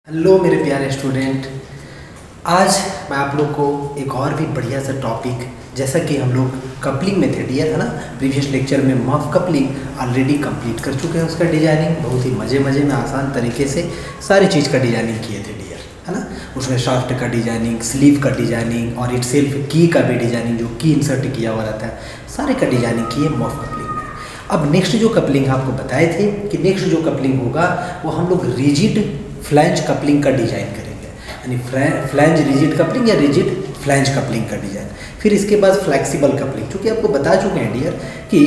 Hello मेरे प्यारे student, आज मैं आप लोग को एक और भी बढ़िया सा टॉपिक, जैसा कि हम लोग कपलिंग में थे डियर, है ना। प्रीवियस लेक्चर में मफ कपलिंग ऑलरेडी कंप्लीट कर चुके हैं। उसका डिजाइनिंग बहुत ही मज़े में आसान तरीके से सारी चीज़ का डिजाइनिंग किए थे डियर, है ना। उसमें शाफ्ट का डिजाइनिंग, स्लीव का डिजाइनिंग और इटसेल्फ की का भी डिजाइनिंग, जो की इंसर्ट किया हुआ रहता है, सारे का डिजाइनिंग किए मफ कपलिंग में। अब नेक्स्ट जो कपलिंग आपको बताए थे कि नेक्स्ट जो कपलिंग होगा वो हम लोग रिजिड फ्लैंज कपलिंग का डिज़ाइन करेंगे, यानी फ्लैंज रिजिड कपलिंग या रिजिड फ्लैंज कपलिंग का डिज़ाइन। फिर इसके बाद फ्लेक्सिबल कपलिंग, चूँकि आपको बता चुके हैं डियर कि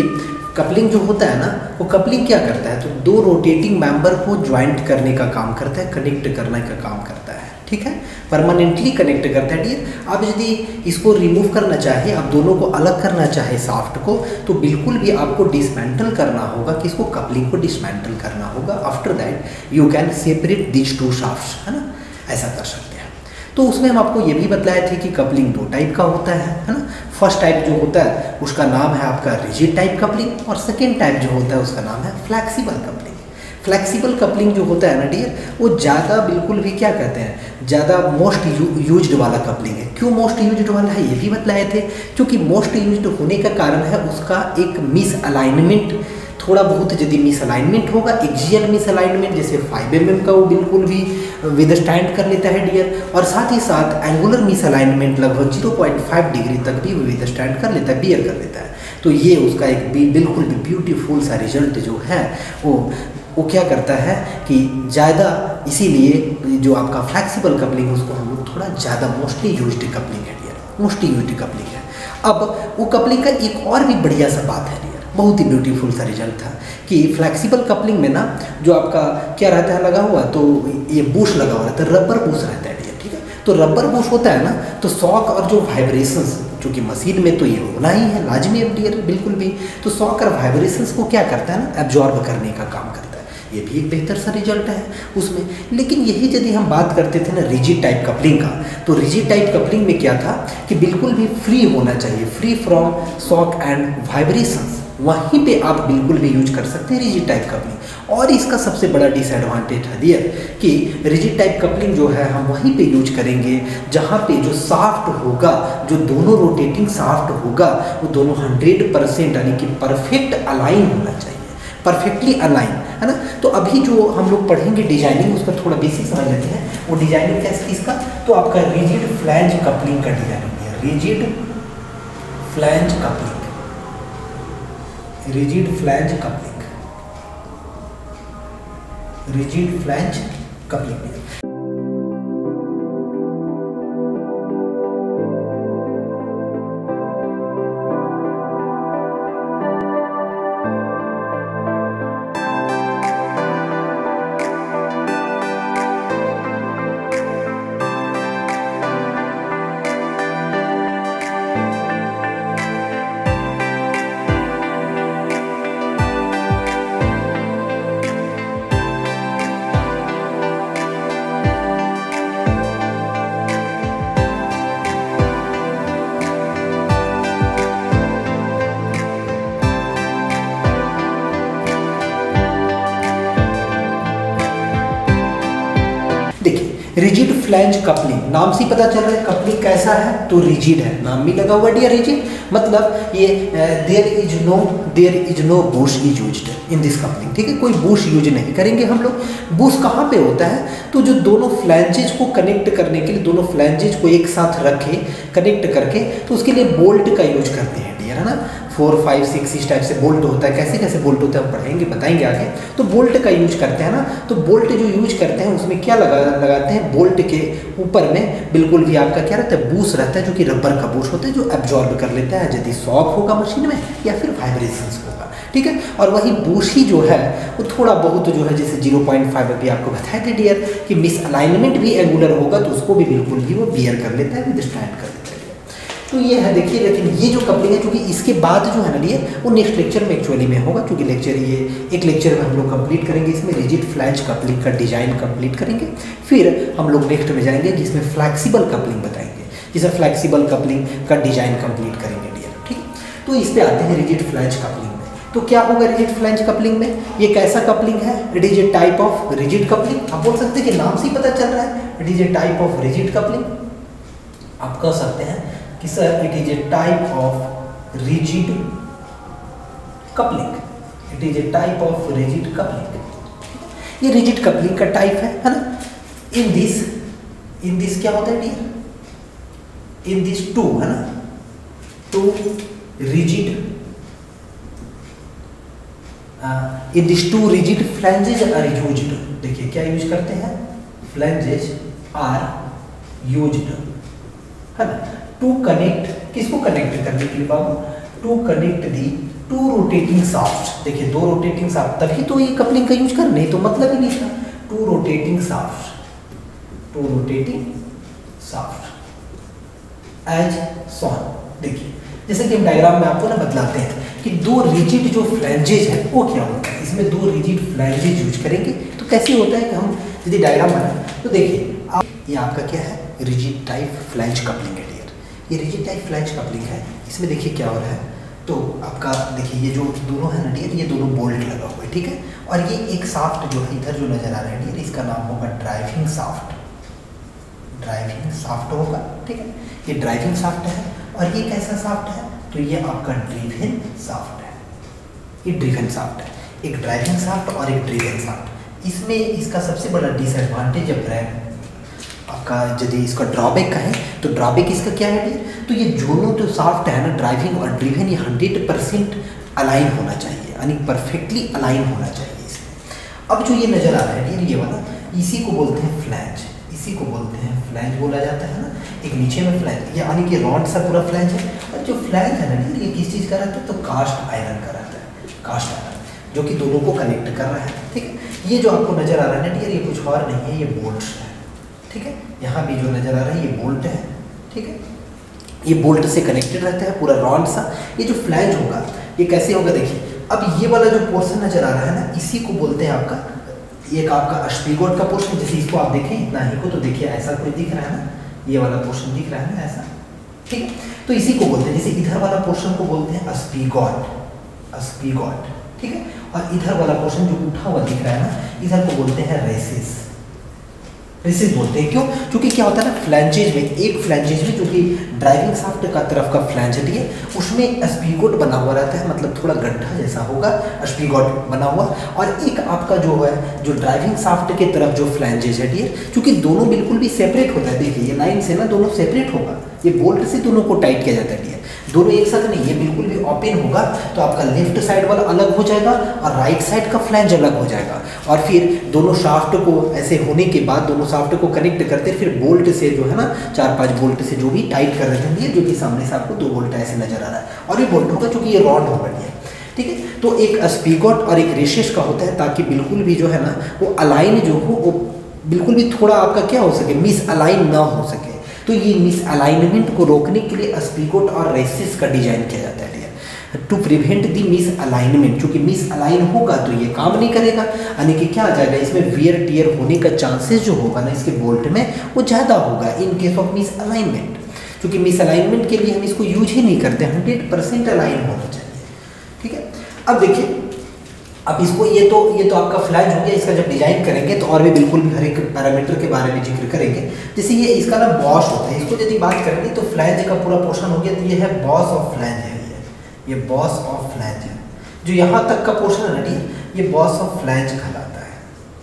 कपलिंग जो होता है ना, वो कपलिंग क्या करता है, तो दो रोटेटिंग मेंबर को ज्वाइंट करने का काम करता है, कनेक्ट करने का काम करता है, ठीक है, परमानेंटली कनेक्ट करता है डियर। आप यदि इसको रिमूव करना चाहे, आप दोनों को अलग करना चाहे शाफ्ट को, तो बिल्कुल भी आपको डिसमेंटल करना होगा, कि इसको कपलिंग को डिसमेंटल करना होगा। After that you can separate this two shafts, है ना, ऐसा कर सकते हैं। तो उसमें हम आपको ये भी बताए थे कि कपलिंग दो टाइप का होता है ना। फर्स्ट टाइप जो होता है उसका नाम है आपका रिजिड टाइप कपलिंग, और सेकेंड टाइप जो होता है उसका नाम है फ्लेक्सिबल कपलिंग। फ्लेक्सिबल कपलिंग जो होता है ना डियर, वो ज़्यादा बिल्कुल भी क्या कहते हैं, ज़्यादा मोस्ट यूज्ड वाला कपलिंग है। क्यों मोस्ट यूज्ड वाला है ये भी बतलाए थे, क्योंकि मोस्ट यूज्ड होने का कारण है उसका एक मिस अलाइनमेंट, थोड़ा बहुत यदि मिस अलाइनमेंट होगा, एक्सियल मिस अलाइनमेंट जैसे 5 mm का, वो बिल्कुल भी विदस्टैंड कर लेता है डियर, और साथ ही साथ एंगुलर मिस अलाइनमेंट लगभग 0.5 डिग्री तक भी विदस्टैंड कर लेता है, बियर कर लेता है। तो ये उसका एक बिल्कुल भी ब्यूटीफुल सा रिजल्ट जो है वो क्या करता है कि ज़्यादा, इसीलिए जो आपका फ्लेक्सिबल कपलिंग उसको हम लोग थोड़ा ज़्यादा मोस्टली यूज्ड कपलिंग है डियर, मोस्टली यूज्ड कपलिंग है। अब वो कपलिंग का एक और भी बढ़िया सा बात है डियर, बहुत ही ब्यूटीफुल सा रिजल्ट था कि फ्लेक्सिबल कपलिंग में ना जो आपका क्या रहता है लगा हुआ, तो ये बुश लगा हुआ रहता है, रबर बुश रहता है डियर, ठीक है। तो रबर बुश होता है ना, तो शॉक और जो वाइब्रेशंस, चूँकि मशीन में तो ये होना ही है, लाजमी है डियर, बिल्कुल भी। तो शॉक और वाइब्रेशंस को क्या करता है ना, एब्जॉर्ब करने का काम करता है। ये भी एक बेहतर सा रिजल्ट है उसमें। लेकिन यही यदि हम बात करते थे ना रिजिड टाइप कपलिंग का, तो रिजिड टाइप कपलिंग में क्या था कि बिल्कुल भी फ्री होना चाहिए, free from shock and vibrations. वहीं पे आप बिल्कुल भी यूज कर सकते हैं रिजिड टाइप कपलिंग। और इसका सबसे बड़ा डिसएडवांटेज है डियर कि रिजिड टाइप कपलिंग जो है हम वहीं पे यूज करेंगे जहाँ पे जो शाफ्ट होगा, जो दोनों रोटेटिंग शाफ्ट होगा, वो दोनों 100% यानी कि परफेक्ट अलाइन होना चाहिए, परफेक्टली अलाइन, है ना। तो अभी जो हम लोग पढ़ेंगे डिजाइनिंग, उसका थोड़ा बेसिक समझ लेते हैं। वो डिजाइनिंग कैसे इसका, तो आपका रिजिड फ्लैंज कपलिंग का डिजाइनिंग है, rigid flange coupling, rigid flange coupling, rigid flange coupling. Rigid flange coupling, नाम से पता चल रहा है कपलिंग कैसा है, तो रिजिड है, नाम भी लगा हुआ डियर रिजिड, मतलब ये there is no bush is used in this coupling, ठीक है। कोई बुश यूज नहीं करेंगे हम लोग। बुश कहाँ पे होता है, तो जो दोनों फ्लैंजेज को कनेक्ट करने के लिए, दोनों फ्लैंजेज को एक साथ रखे कनेक्ट करके, तो उसके लिए बोल्ट का यूज करते हैं डियर, है ना। 4, 5, 6 इस टाइप से बोल्ट होता है, कैसे कैसे बोल्ट होता है हम पढ़ेंगे, बताएंगे आगे। तो बोल्ट का यूज करते हैं ना, तो बोल्ट जो यूज करते हैं उसमें क्या लगाते हैं, बोल्ट के ऊपर में बिल्कुल भी आपका क्या रहता है, बूश रहता है, जो कि रबर का बूश होता है, जो एब्जॉर्ब कर लेता है यदि शॉक होगा मशीन में या फिर वाइब्रेशंस होगा, ठीक है। और वही बूश ही जो है वो थोड़ा बहुत जो है, जैसे 0.5 अभी आपको बताया था डियर कि मिस अलाइनमेंट भी एंगुलर होगा तो उसको भी बिल्कुल भी वो बियर कर लेता है, विदस्टैंड कर लेता है। तो ये है देखिए, लेकिन ये जो कपलिंग है, क्योंकि इसके बाद जो है ना डियर, वो नेक्स्ट लेक्चर में एक्चुअली में होगा, क्योंकि लेक्चर ये एक लेक्चर में हम लोग कंप्लीट करेंगे, इसमें रिजिड फ्लैंज कपलिंग का डिजाइन कंप्लीट करेंगे। फिर हम लोग नेक्स्ट में जाएंगे जिसमें फ्लेक्सिबल कपलिंग बताएंगे, जिसे फ्लेक्सिबल कपलिंग का डिजाइन कंप्लीट करेंगे डियर, ठीक। तो इस पे आते हैं रिजिड फ्लैंज कपलिंग में। तो क्या होगा रिजिड फ्लैंज कपलिंग में? ये कैसा कपलिंग है? It is a type of rigid coupling. आप बोल सकते हैं कि नाम से ही पता चल रहा है it is a type of rigid coupling. आप कह सकते हैं कि sir it is a type of rigid coupling. It is a type of rigid coupling. ये रिजिड कपलिंग का टाइप है ना। इन दिस क्या होता है डियर? इन दिस टू है ना, two rigid in this two rigid flanges are used. देखिए क्या यूज करते हैं? फ्लैंजेज आर यूज्ड है ना, टू कनेक्ट, किसको कनेक्ट करने के लिए बाबू? To connect the two rotating shaft. देखिए दो रोटेटिंग शाफ्ट, तभी तो ये कपलिंग का यूज कर, नहीं तो मतलब ही नहीं था। Two rotating shaft, two rotating shaft as shown. देखिए जैसे कि हम डायग्राम में आपको ना बतलाते हैं कि दो रिजिड जो फ्लैंजेज है वो क्या होता है, इसमें दो रिजिड फ्लैंजेज यूज करेंगे। तो कैसे होता है कि हम यदि डायग्राम बनाए तो देखिए आप, ये आपका क्या है? रिजिड टाइप फ्लैंज कपलिंग है डियर। ये रिजिड टाइप फ्लैंज कपलिंग है। इसमें देखिए क्या हो रहा है, तो आपका देखिए ये जो दोनों है ना डियर, ये दोनों बोल्ट लगा हुआ है, ठीक है। और ये एक शाफ्ट जो है इधर जो नजर आ रहा है डियर, इसका नाम होगा ड्राइविंग शाफ्ट। ड्राइविंग शाफ्ट होगा, ठीक है। ये ड्राइविंग शाफ्ट है। और ये कैसा शाफ्ट है? तो ये आपका ड्रिवन शाफ्ट है। ये ड्रिवन शाफ्ट है, एक ड्राइविंग शाफ्ट और एक ड्रिवन शाफ्ट। इसमें इसका सबसे बड़ा डिसएडवांटेज है आपका, यदि इसका ड्रॉबैक का है तो ड्रॉबैक इसका क्या है? तो ये दोनों जो शाफ्ट है ना, ड्राइविंग और ड्रिवन, ये 100% अलाइन होना चाहिए, यानी परफेक्टली अलाइन होना चाहिए इसमें। अब जो ये नज़र आ रहा है ये वाला, इसी को बोलते हैं फ्लैंज। इसी को बोलते हैं फ्लैंज बोला जाता है ना। एक नीचे में फ्लैंज, ये यानी कि रॉड सा पूरा फ्लैंज है। और जो फ्लैंज है ना ये किस चीज़ का रहता है? तो कास्ट आयरन का रहता है। कास्ट आयरन जो कि दोनों को कनेक्ट कर रहा है, ठीक है। ये जो आपको नज़र आ रहा है ना डियर, ये कुछ और नहीं है, ये बोल्ट है, ठीक है। यहाँ भी जो नज़र आ रहा है ये बोल्ट है, ठीक है। ये बोल्ट से कनेक्टेड रहता है पूरा रॉड सा। ये जो फ्लैंज होगा ये कैसे होगा? देखिए अब ये वाला जो पोर्शन नज़र आ रहा है ना, इसी को बोलते हैं आपका, एक आपका स्पीगोट का पोर्शन। जैसे इसको आप देखें इतना ही को, तो देखिए ऐसा कोई दिख रहा है ना, ये वाला पोर्शन दिख रहा है ना ऐसा, ठीक है। तो इसी को बोलते हैं, जैसे इधर वाला पोर्शन को बोलते हैं स्पीगोट, स्पीगोट, ठीक है। और इधर वाला पोर्शन जो उठा हुआ दिख रहा है ना, इधर को बोलते हैं रेसिस। रेसिस बोलते हैं क्यों? क्योंकि क्या होता है ना, फ्लैंजेज में, एक फ्लैंजेज में जो कि ड्राइविंग शाफ्ट का तरफ का फ्लैंज है, उसमें स्पीगोट बना हुआ रहता है, मतलब थोड़ा गड्ढा जैसा होगा, स्पीगोट बना हुआ। और एक आपका जो है जो ड्राइविंग शाफ्ट के तरफ जो फ्लैंजेज है डियर, क्योंकि दोनों बिल्कुल भी सेपरेट होता है। देखिए ये लाइन से ना दोनों सेपरेट होगा, ये बोल्ट से दोनों को टाइट किया जाता है डियर, दोनों एक साथ नहीं, ये बिल्कुल भी ओपन होगा। तो आपका लेफ्ट साइड वाला अलग हो जाएगा और राइट साइड का फ्लैंज अलग हो जाएगा। और फिर दोनों शाफ्ट को ऐसे होने के बाद दोनों शाफ्ट को कनेक्ट करते फिर बोल्ट से जो है ना 4-5 बोल्ट से जो भी टाइट कर रहे थे, जो कि सामने से आपको 2 बोल्ट ऐसे नजर आ रहा है। और ये बोल्ट होगा चूंकि ये रॉड होगा ये, ठीक है। तो एक स्पीगोट और एक रेसिस का होता है, ताकि बिल्कुल भी जो है ना वो अलाइन जो हो वो बिल्कुल भी थोड़ा आपका क्या हो सके, मिस अलाइन ना हो सके। तो ये मिस अलाइनमेंट को रोकने के लिए स्पीगोट और रेसिस का डिजाइन किया जाता है dear, to prevent the misalignment. क्योंकि मिस अलाइन होगा तो ये काम नहीं करेगा, यानी कि क्या आ जाएगा इसमें वियर टियर होने का चांसेस जो होगा ना इसके बोल्ट में वो ज़्यादा होगा इन केस ऑफ मिस अलाइनमेंट। क्योंकि मिस अलाइनमेंट के लिए हम इसको यूज ही नहीं करते, 100% अलाइन होना चाहिए, ठीक है। अब देखिए अब इसको ये तो आपका फ्लैंज हो गया। इसका जब डिजाइन करेंगे तो और भी बिल्कुल भी हर एक पैरामीटर के बारे में जिक्र करेंगे। जैसे ये इसका ना बॉस होता है, इसको यदि बात करेंगे तो फ्लैंज का पूरा पोर्शन हो गया। तो ये है बॉस ऑफ फ्लैंज है, ये बॉस ऑफ फ्लैंज है। जो यहाँ तक का पोर्शन है ना ये बॉस ऑफ फ्लैंज कहलाता है,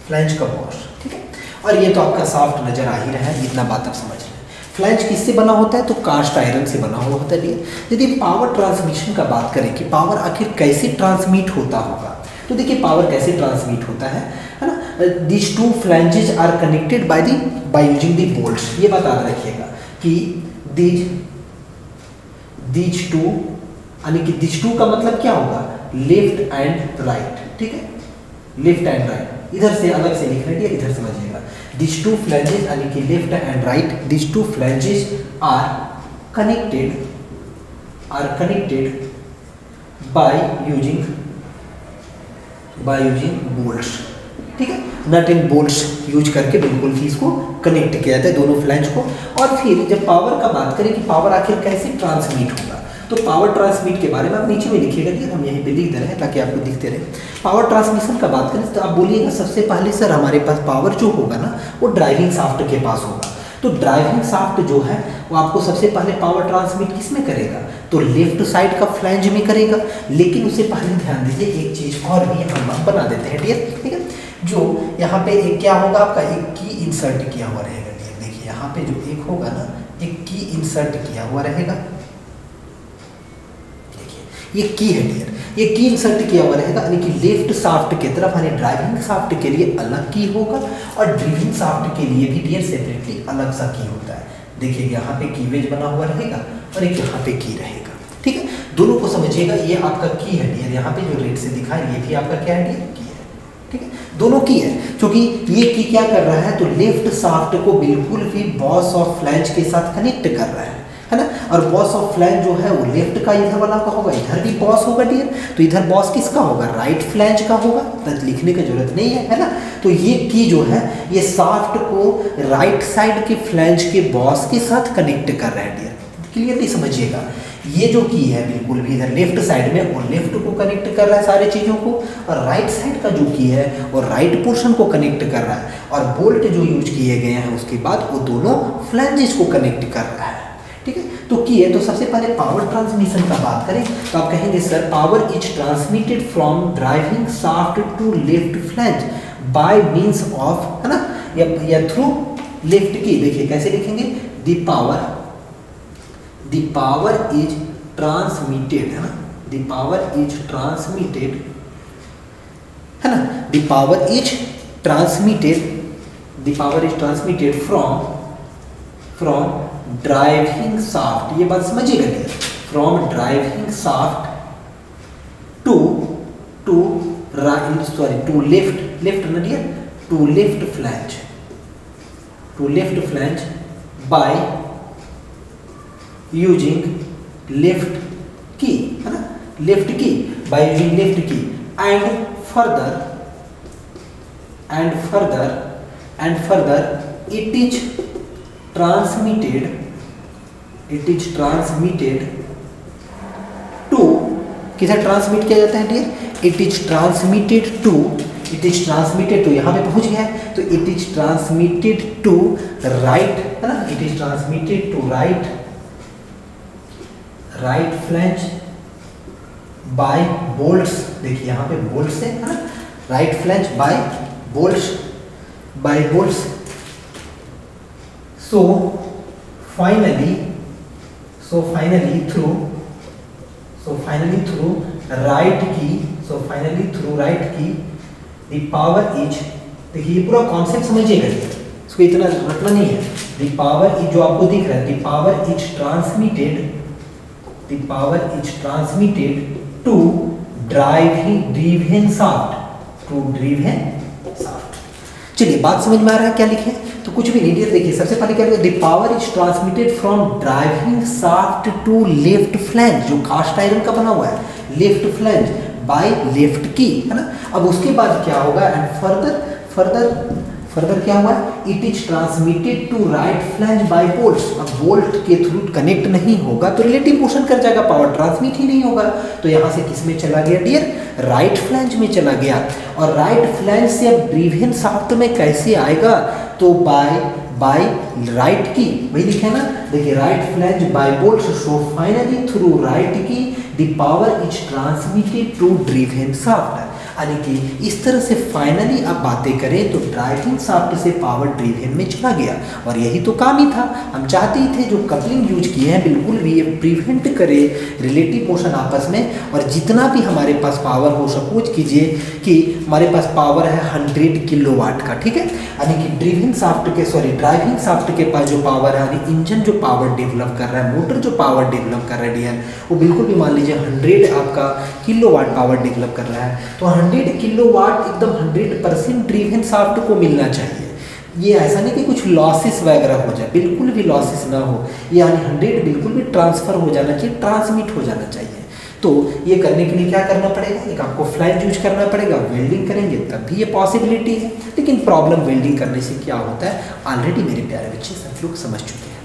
फ्लैंज का बॉस, ठीक है। और ये तो आपका सॉफ्ट नजर आ ही रहा है, इतना बात आप समझ रहे हैं। फ्लैंज किससे बना होता है? तो कास्ट आयरन से बना हुआ होता है। यदि पावर ट्रांसमिशन का बात करें कि पावर आखिर कैसे ट्रांसमिट होता होगा, तो देखिए पावर कैसे ट्रांसमिट होता है ना। This two flanges are connected by using the bolts. ये बात याद रखिएगा कि दिस टू, यानी कि दिस टू का मतलब क्या होगा? लेफ्ट एंड राइट, ठीक है, लेफ्ट एंड राइट। इधर से अलग से लिख रहे हैं, इधर समझिएगा। दिस टू फ्लैंजेस यानी कि left and right, this two flanges are connected by using bolts, ठीक है। नट एंड बोल्ट्स यूज करके बिल्कुल ही इसको कनेक्ट किया जाता है दोनों फ्लैंज को। और फिर जब पावर का बात करें कि पावर आखिर कैसे ट्रांसमिट होगा, तो पावर ट्रांसमिट के बारे में आप नीचे में लिखिएगा डियर, हम यहीं पे लिख दे रहे हैं ताकि आपको दिखते रहे। पावर ट्रांसमिशन का बात करें तो आप बोलिएगा सबसे पहले सर हमारे पास पावर जो होगा ना वो ड्राइविंग शाफ्ट के पास होगा। तो ड्राइविंग शाफ्ट जो है वो आपको सबसे पहले पावर ट्रांसमिट किस में करेगा, तो लेफ्ट साइड का फ्लैंज में करेगा। लेकिन उससे पहले ध्यान दीजिए एक चीज़ और भी हम बना देते हैं डियर, ठीक है। जो यहाँ पे एक क्या होगा आपका एक की इंसर्ट किया हुआ रहेगा डियर, देखिए यहाँ पे जो एक होगा ना एक की इंसर्ट किया हुआ रहेगा, देखिए ये की है डियर, ये की इंसर्ट किया हुआ रहेगा, यानी कि लेफ्ट शाफ्ट की तरफ यानी ड्राइविंग शाफ्ट के लिए अलग की होगा और ड्रिविंग शाफ्ट के लिए भी डियर सेपरेटली अलग सा की होता है। देखिए यहाँ पे कीवेज बना हुआ रहेगा और एक यहाँ पे की रहेगा, ठीक है। दोनों को समझिएगा, ये आपका की है डियर, यहाँ पे जो रेड से दिखा है ये भी आपका क्या है डियर, की है, ठीक है। दोनों की है, क्योंकि ये की क्या कर रहा है तो लेफ्ट शाफ्ट को बिल्कुल भी बॉस ऑफ फ्लैंज के साथ कनेक्ट कर रहा है ना। और बॉस ऑफ फ्लैंज जो है वो लेफ्ट का इधर वाला का होगा, इधर भी बॉस होगा डियर, तो इधर बॉस किसका होगा, राइट फ्लैंज का होगा, तो लिखने की जरूरत नहीं है ना। तो ये की जो है ये शाफ्ट को राइट साइड के फ्लैंज के बॉस के साथ कनेक्ट कर रहा है डियर, क्लियरली समझिएगा। ये जो की है बिल्कुल भी इधर लेफ्ट साइड में वो लेफ्ट को कनेक्ट कर रहा है सारी चीज़ों को, और राइट साइड का जो की है वो राइट पोर्शन को कनेक्ट कर रहा है, और बोल्ट जो यूज किए गए हैं उसके बाद वो दोनों फ्लैंजेस को कनेक्ट कर रहा है, ठीक है। तो की है, तो सबसे पहले पावर ट्रांसमिशन का बात करें तो आप कहेंगे sir power is transmitted from driving shaft to left flange by means of, है ना, या थ्रू लेफ्ट की। देखिए कैसे लिखेंगे, द पावर इज ट्रांसमिटेड, है ना, द पावर इज ट्रांसमिटेड, है ना, the power is transmitted from driving shaft, ये बात समझिएगा क्या, from driving shaft to left flange by using left key, है ना, left key by using left key and further it is transmitted to, किधर transmit किया जाता है dear, it is transmitted to यहाँ पे पहुंच गया है, तो it is transmitted to right, है ना, it is transmitted to right flange by bolts, देखिए यहाँ पे बोल्ट्स है ना, right flange by bolts. So finally through right key the power is, देखिए ये पूरा कॉन्सेप्ट समझिएगा, इसको इतना रटना नहीं है। the power is जो आपको दिख रहा है, the power is transmitted to driven shaft। चलिए बात समझ में आ रहा है क्या लिखे, तो कुछ भी नहीं, देखिए सबसे पहले क्या लिखा, the power is transmitted from driving shaft to left flange, जो कास्ट आयरन का बना हुआ है, left flange by left key, है ना। अब उसके बाद क्या होगा, एंड फर्दर क्या हुआ, it is transmitted to right flange by bolts. अब बोल्ट के थ्रू कनेक्ट नहीं होगा तो रिलेटिव मोशन कर जाएगा, पावर ट्रांसमिट ही नहीं होगा, तो यहाँ से किस में चला गया डियर, राइट फ्लैंज में चला गया। और राइट फ्लैंज से अब ड्रिवन शाफ्ट में कैसे आएगा, तो बाय राइट की, वही लिखे ना, देखिए right flange by bolts, so finally through right की the power is transmitted to driven shaft, यानी कि इस तरह से फाइनली अब बातें करें तो ड्राइविंग शाफ्ट से पावर ड्रिवन में चला गया। और यही तो काम ही था, हम चाहते ही थे जो कपलिंग यूज किए हैं बिल्कुल भी ये प्रिवेंट करे रिलेटिव मोशन आपस में, और जितना भी हमारे पास पावर हो, सपोज कीजिए कि हमारे पास पावर है 100 किलोवाट का, ठीक है, यानी कि ड्राइविंग शाफ्ट के पास जो पावर है, यानी इंजन जो पावर डेवलप कर रहा है, मोटर जो पावर डेवलप कर रहा है डियर, वो बिल्कुल भी मान लीजिए 100 आपका किलोवाट पावर डेवलप कर रहा है, तो 100 किलोवाट एकदम 100% ड्रिवन शाफ्ट को मिलना चाहिए। ये ऐसा नहीं कि कुछ लॉसेस वगैरह हो जाए, बिल्कुल भी लॉसेस ना हो, यानी 100 बिल्कुल भी ट्रांसफर हो जाना चाहिए, ट्रांसमिट हो जाना चाहिए। तो ये करने के लिए क्या करना पड़ेगा, एक आपको फ्लैंज यूज करना पड़ेगा, वेल्डिंग करेंगे तब भी ये पॉसिबिलिटी है। लेकिन प्रॉब्लम वेल्डिंग करने से क्या होता है, ऑलरेडी मेरे प्यारे बच्चे सब लोग समझ चुके हैं,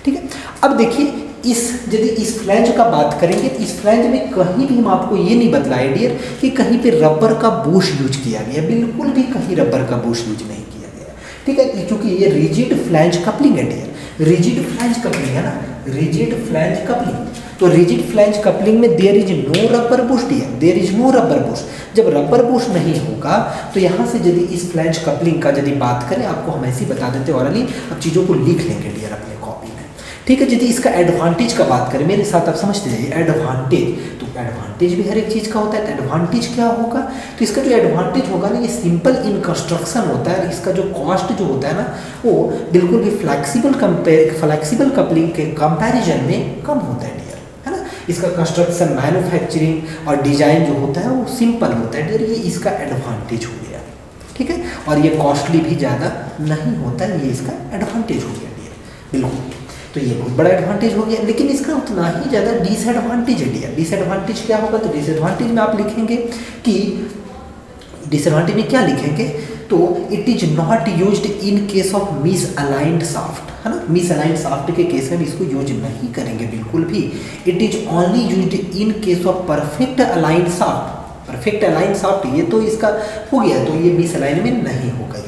ठीक है। अब देखिए इस यदि इस फ्लैंज का बात करेंगे तो इस फ्लैंज में कहीं भी हम आपको ये नहीं बताए डियर कि कहीं पे रबर का बुश यूज किया गया, बिल्कुल भी कहीं रबर का बुश यूज नहीं किया गया, ठीक है, क्योंकि ये रिजिड फ्लैंज कपलिंग है डियर, रिजिड फ्लैंज कपलिंग है ना, रिजिड फ्लैंज कपलिंग। तो रिजिड फ्लैंज कपलिंग में there is no rubber bush dear, there is no rubber bush. जब रबर बुश नहीं होगा तो यहाँ से यदि इस फ्लैंज कपलिंग का यदि बात करें, आपको हम ऐसे ही बता देते ऑरली, अब चीज़ों को लिख लेंगे डियर अपने कॉपी में, ठीक है। यदि इसका एडवांटेज का बात करें, मेरे साथ आप समझते जाइए, एडवांटेज, तो एडवांटेज भी हर एक चीज़ का होता है। एडवांटेज क्या होगा, तो इसका जो एडवांटेज होगा ना, ये सिंपल इन कंस्ट्रक्शन होता है, इसका जो कॉस्ट जो होता है ना, वो बिल्कुल भी फ्लैक्सिबल कपलिंग के कंपैरिजन में कम होता है डियर, है ना। इसका कंस्ट्रक्शन, मैन्युफैक्चरिंग और डिजाइन जो होता है वो सिंपल होता है डियर, ये इसका एडवांटेज हो गया, ठीक है। और ये कॉस्टली भी ज़्यादा नहीं होता है, ये इसका एडवांटेज हो गया डियर, बिल्कुल। तो ये बहुत बड़ा एडवांटेज हो गया, लेकिन इसका उतना ही ज़्यादा डिसएडवांटेज है डियर। डिसएडवांटेज क्या होगा, तो डिसएडवांटेज में आप लिखेंगे कि, डिसएडवांटेज में क्या लिखेंगे, तो it is not used in case of miss aligned shaft, है ना। मिस अलाइंड शाफ्ट के केस में इसको यूज नहीं करेंगे बिल्कुल भी। It is only used in case of perfect aligned shaft, perfect aligned shaft ये तो इसका हो गया, तो ये मिस अलाइन में नहीं होगा।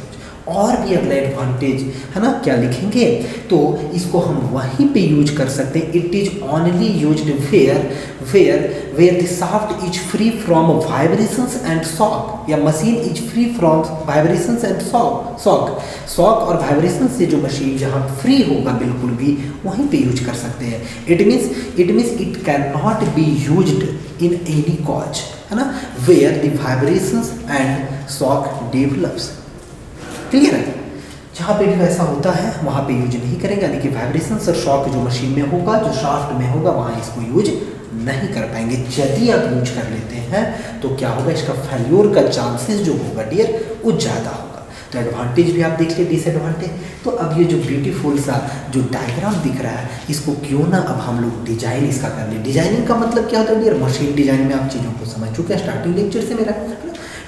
और भी अगला एडवांटेज है ना, क्या लिखेंगे, तो इसको हम वहीं पे यूज कर सकते हैं। It is only used where the shaft is free from vibrations and shock, या machine is free from vibrations and shock और वाइब्रेशन से जो मशीन जहाँ फ्री होगा बिल्कुल भी, वहीं पे यूज कर सकते हैं। It means it can not be used in any cause, है ना, where the vibrations and shock develops, clear है। जहाँ पे भी वैसा होता है वहाँ पे यूज नहीं करेंगे, यानी कि वाइब्रेशंस और शॉक जो मशीन में होगा, जो शाफ्ट में होगा, वहाँ इसको यूज नहीं कर पाएंगे। यदि आप यूज कर लेते हैं तो क्या होगा, इसका फेल्योर का चांसेस जो होगा डियर वो ज़्यादा होगा। तो एडवांटेज भी आप देख ले, डिसएडवांटेज। तो अब ये जो ब्यूटीफुल सा जो डायग्राम दिख रहा है, इसको क्यों ना अब हम लोग डिजाइन इसका कर ले। डिजाइनिंग का मतलब क्या होता है डियर, मशीन डिजाइन में आप चीज़ों को समझ चुके हैं स्टार्टिंग लेक्चर से मेरा।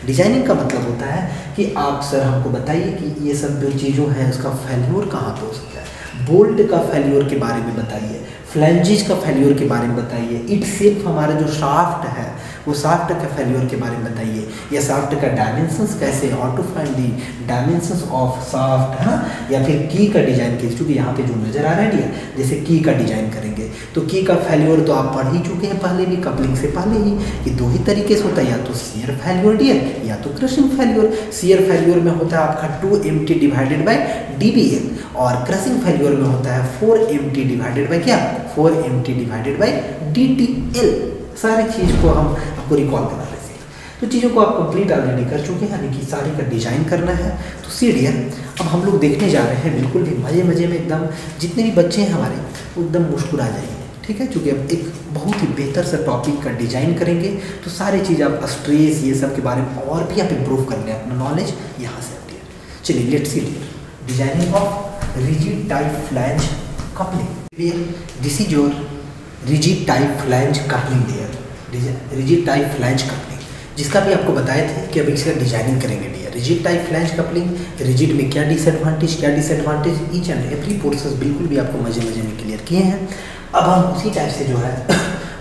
डिजाइनिंग का मतलब होता है कि आप सर हमको बताइए कि ये सब जो चीज़ों हैं उसका फेल्योर कहाँ पे हो सकता है। बोल्ट का फेल्योर के बारे में बताइए, फ्लैंजेस का फेल्योर के बारे में बताइए, इट सिर्फ हमारा जो शाफ्ट है वो शाफ्ट का फेल्योर के बारे में बताइए, या शाफ्ट का डायमेंशंस कैसे, how to find the dimensions of shaft, है ना। या फिर की का डिजाइन कीजिए, क्योंकि यहाँ पे जो नजर आ रहा है डियर, जैसे की का डिजाइन करेंगे तो की का फेल्योर तो आप पढ़ ही चुके हैं पहले भी, कपलिंग से पहले ही, कि दो ही तरीके से होता है, या तो शियर फेल्योर डियर, या तो क्रशिंग फेल्योर। शियर फेल्योर में होता है आपका 2mt डिवाइडेड बाय dBl, और क्रशिंग फेल्योर में होता है 4mt डिवाइडेड बाय क्या, 4mt डिवाइडेड बाय dTl। सारी चीज़ को हम आपको रिकॉल करा रहे थे, तो चीज़ों को आप कंप्लीट ऑलरेडी कर चुके हैं, यानी कि सारी का डिजाइन करना है। तो सी डियर, अब हम लोग देखने जा रहे हैं, बिल्कुल भी मज़े मज़े में एकदम, जितने भी बच्चे हैं हमारे वो एकदम मुस्कुरा जाएंगे, ठीक है, क्योंकि अब एक बहुत ही बेहतर सा टॉपिक का डिजाइन करेंगे। तो सारी चीज़ आप स्ट्रेस ये सब के बारे में और भी आप इम्प्रूव कर लें अपना नॉलेज यहाँ से डियर। चलिए let's see dear, designing of rigid type flange coupling dear. This is your rigid type flange coupling dear, rigid type flange coupling, जिसका भी आपको बताए थे कि अब इसका डिजाइनिंग करेंगे dear. Rigid type flange coupling, rigid में क्या disadvantage, each and every process बिल्कुल भी आपको मजे मजे में क्लियर किए हैं। अब हम उसी टाइप से जो है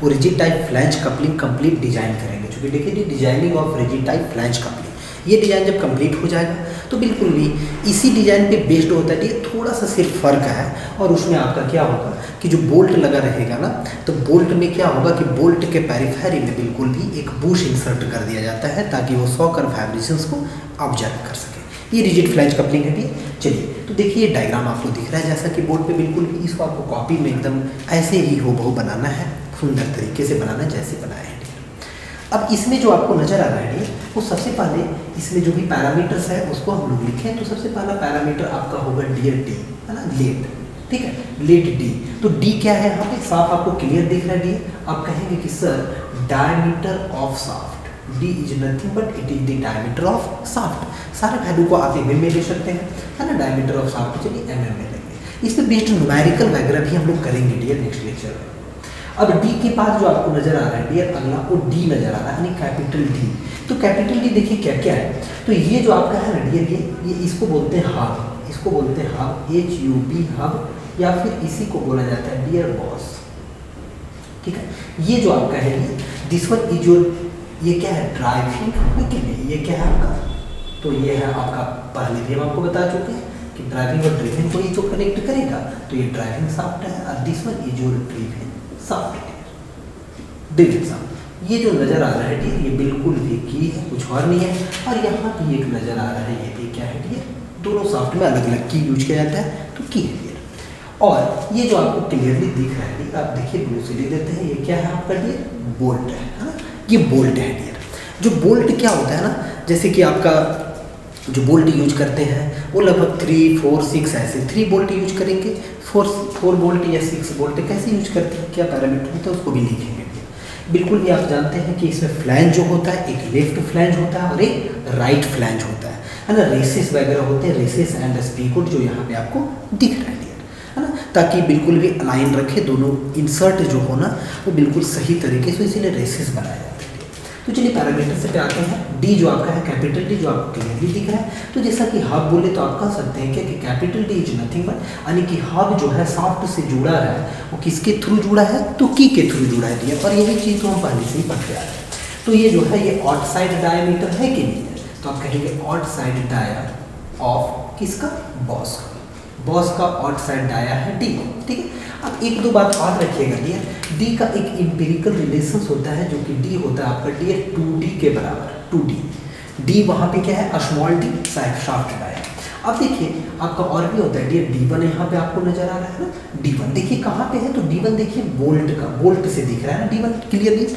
वो rigid type flange coupling complete design करेंगे। क्योंकि देखिए designing of rigid type flange coupling, ये डिज़ाइन जब कंप्लीट हो जाएगा तो बिल्कुल भी इसी डिज़ाइन पे बेस्ड होता है, थोड़ा सा सिर्फ फ़र्क है। और उसमें आपका क्या होगा कि जो बोल्ट लगा रहेगा ना, तो बोल्ट में क्या होगा कि बोल्ट के पेरिफेरी में बिल्कुल भी एक बुश इंसर्ट कर दिया जाता है, ताकि वो शॉक और वाइब्रेशंस को ऑब्जर्व कर सके। ये रिजिड फ्लैंज कपलिंग है। चलिए तो देखिए ये डायग्राम आपको दिख रहा है जैसा कि बोर्ड पे बिल्कुल भी, इसको आपको कॉपी में एकदम ऐसे ही हूबहू बनाना है, सुंदर तरीके से बनाना है जैसे बनाया है। अब इसमें जो आपको नज़र आ रहा है वो सबसे पहले इसमें जो भी पैरामीटर्स है उसको हम लोग लिखें। तो सबसे पहला पैरामीटर आपका होगा डियर डी, है ना, लेट, ठीक है, लेट डी। तो डी क्या है यहाँ पे, साफ आपको क्लियर दिख रहा है डी। आप कहेंगे कि sir diameter of shaft, D is nothing but it is the diameter of shaft. सारे वैल्यू को आप mm में ले सकते हैं, है ना, डायमीटर ऑफ शाफ्ट चलिए mm में लेंगे। इस पर बेस्ड न्यूमेरिकल वगैरह भी हम लोग करेंगे डियर नेक्स्ट लेक्चर में। अब डी के बाद जो आपको नजर आ रहा है डियर, अगला वो डी नजर आ रहा है, यानी कैपिटल डी। तो कैपिटल डी देखिए क्या क्या है। तो ये जो आपका है ना डियर, ये इसको बोलते हैं हब, इसको बोलते हैं हब, HUB हब, या फिर इसी को बोला जाता है डियर बॉस, ठीक है। ये जो आपका है दिस वन इज योर, ये क्या है ड्राइविंग, ठीक है। ये क्या है आपका, तो ये है आपका, पहले भी हम आपको बता चुके हैं कि ड्राइविंग और ड्रिवन को ही जो कनेक्ट करेगा, तो ये ड्राइविंग शाफ्ट है और this one is your driven shaft, driven shaft. ये जो नज़र आ रहा है डियर, ये बिल्कुल भी की है, कुछ और नहीं है। और यहाँ भी एक नज़र आ रहा है, ये भी क्या है डियर, दोनों शाफ्ट में अलग अलग की यूज किया जाता है, तो की है डियर। और ये जो आपको क्लियरली दिख रहा है डियर, आप देखिए ब्लू से लिख देते हैं, ये क्या है आपका डियर, बोल्ट है ना, ये बोल्ट है डियर। जो बोल्ट क्या होता है ना, जैसे कि आपका जो बोल्ट यूज करते हैं वो लगभग 3, 4, 6 ऐसे 3 बोल्ट यूज करेंगे, 4 बोल्ट या 6 बोल्ट कैसे यूज करते हैं, क्या पैरामीटर होता है उसको भी लिखेंगे। बिल्कुल भी आप जानते हैं कि इसमें फ्लैंज जो होता है, एक लेफ्ट फ्लैंज होता है और एक राइट फ्लैंज होता है ना। रेसेस वगैरह होते हैं, रेसेस एंड स्पीकोट जो यहाँ पे आपको दिख रहा है ना, ताकि बिल्कुल भी अलाइन रखे, दोनों इंसर्ट जो हो ना वो बिल्कुल सही तरीके से, इसीलिए रेसेस बनाया जाता है। तो चलिए पैरामीटर से पे आते हैं। डी जो आपका है कैपिटल डी, जो आपको क्लियरली दिख रहा है, तो जैसा कि हब बोले तो आप कह सकते हैं क्या कि capital D is nothing but, यानी कि हब जो है शाफ्ट से जुड़ा है, वो किसके थ्रू जुड़ा है, तो की के थ्रू जुड़ा है डियर। और यही चीज़ तो हम पहले से ही पढ़ते आ रहे हैं। तो ये जो है ये ऑट साइड डायमीटर है कि नहीं है, तो आप कहेंगे ऑट साइड डाया ऑफ किसका, बॉस का। बॉस का ऑट साइड डाया है डी, ठीक है। अब एक दो बात और रखिएगा डियर, डी का एक इंपेरिकल रिलेशंस होता है, जो कि डी होता है आपका डियर 2D के बराबर, 2D। डी वहाँ पे क्या है, स्मॉल डी शाफ्ट डाया। अब देखिए आपका और भी होता है डियर, D1 यहाँ पे आपको नजर आ रहा है ना, D1 देखिए कहाँ पे है, तो D1 देखिए बोल्ट का, बोल्ट से दिख रहा है ना D1 क्लियरली।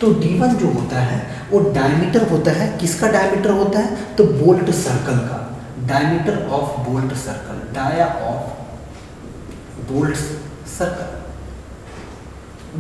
तो D1 जो होता है वो डायमीटर होता है, किसका डायमीटर होता है, तो बोल्ट सर्कल का, diameter of bolt circle, dia of bolt circle,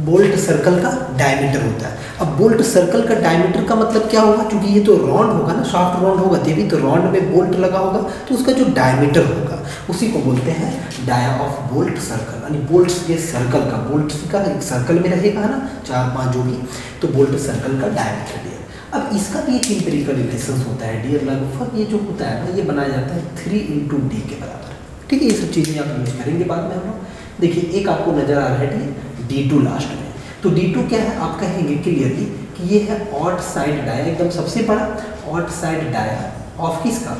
bolt circle का डायमीटर होता है। अब बोल्ट सर्कल का डायमीटर का मतलब क्या होगा, क्योंकि ये तो राउंड होगा ना, शाफ्ट राउंड होगा, ये भी तो राउंड में बोल्ट लगा होगा, तो उसका जो डायमीटर होगा उसी को बोलते हैं डाया ऑफ बोल्ट सर्कल, यानी बोल्ट्स के सर्कल का, बोल्ट का एक सर्कल में रहेगा ना 4-5 जो भी, तो बोल्ट सर्कल का डायमीटर डियर। अब इसका भी एक इंपेरिकल रिलेशन होता है डियर, लगभग ये जो होता है ना, ये बनाया जाता है 3 × D के बराबर, ठीक है। ये सब चीज़ें आप यूज करेंगे बाद में हम लोग। देखिए एक आपको नजर आ रहा है डियर D2 लास्ट में, तो D2 क्या है, आप कहेंगे क्लियरली कि ये है ऑट साइड डाया, एकदम सबसे बड़ा ऑट साइड डाया ऑफ किसका,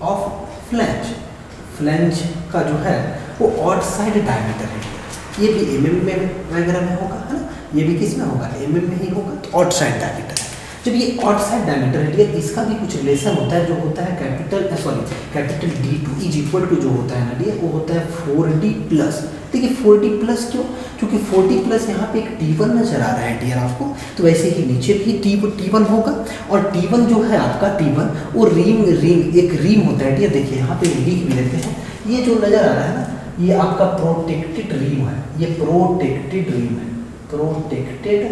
ऑफ फ्लैंज। फ्लैंज का जो है वो ऑट साइड डायमीटर है, ये भी mm में वगैरह में होगा है ना, ये भी किस में होगा, mm में ही होगा, तो ऑट साइड डायमीटर है। जब ये ऑट साइड डायमीटर है डियर, इसका भी कुछ रिलेशन होता है, जो होता है capital D2 is equal to जो होता है ना डियर, वो होता है 4D प्लस। देखिए 4D प्लस क्यों, क्योंकि 4D प्लस यहाँ पे एक T1 नजर आ रहा है डियर आपको, तो वैसे ही नीचे भी T1 होगा। और T1 जो है आपका T1 वो रिंग एक रिंग होता है डियर, देखिए यहाँ पे लिख भी लेते हैं, ये जो नजर आ रहा है ना, ये आपका प्रोटेक्टेड रिंग है, ये प्रोटेक्टेड रिंग है, प्रोटेक्टेड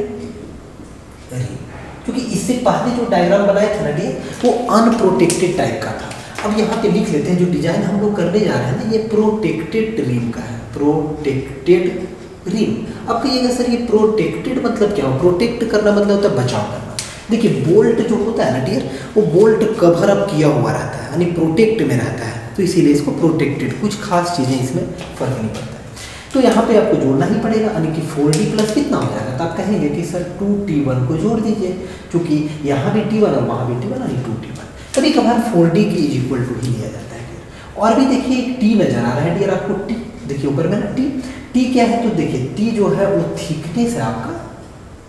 रिंग, क्योंकि इससे पहले जो डायग्राम बनाया था ना डियर वो अनप्रोटेक्टेड टाइप का था। अब यहाँ पे लिख लेते हैं, जो डिजाइन हम लोग करने जा रहे हैं ना, ये प्रोटेक्टेड रिंग का है, प्रोटेक्टेड रिंग। अब कहिएगा सर ये प्रोटेक्टेड मतलब क्या हो, प्रोटेक्ट करना मतलब होता है बचाव करना। देखिए बोल्ट जो होता है ना डियर, वो बोल्ट कवर अप किया हुआ रहता है, यानी प्रोटेक्ट में रहता है, तो इसीलिए इसको प्रोटेक्टेड, कुछ खास चीज़ें इसमें फर्क नहीं पड़ता है। तो यहाँ पे आपको जोड़ना ही पड़ेगा, यानी कि 4D प्लस कितना हो जाएगा, तो आप कहेंगे कि सर 2T1 को जोड़ दीजिए, क्योंकि यहाँ भी T1 और वहाँ भी T1, यानी 2T1। कभी कभार 4D की इज इक्वल टू ही लिया जाता है। और भी देखिए एक T नजर आ रहा है डियर आपको, T देखिए ऊपर में ना T क्या है, तो देखिए T जो है वो थिकनेस है आपका,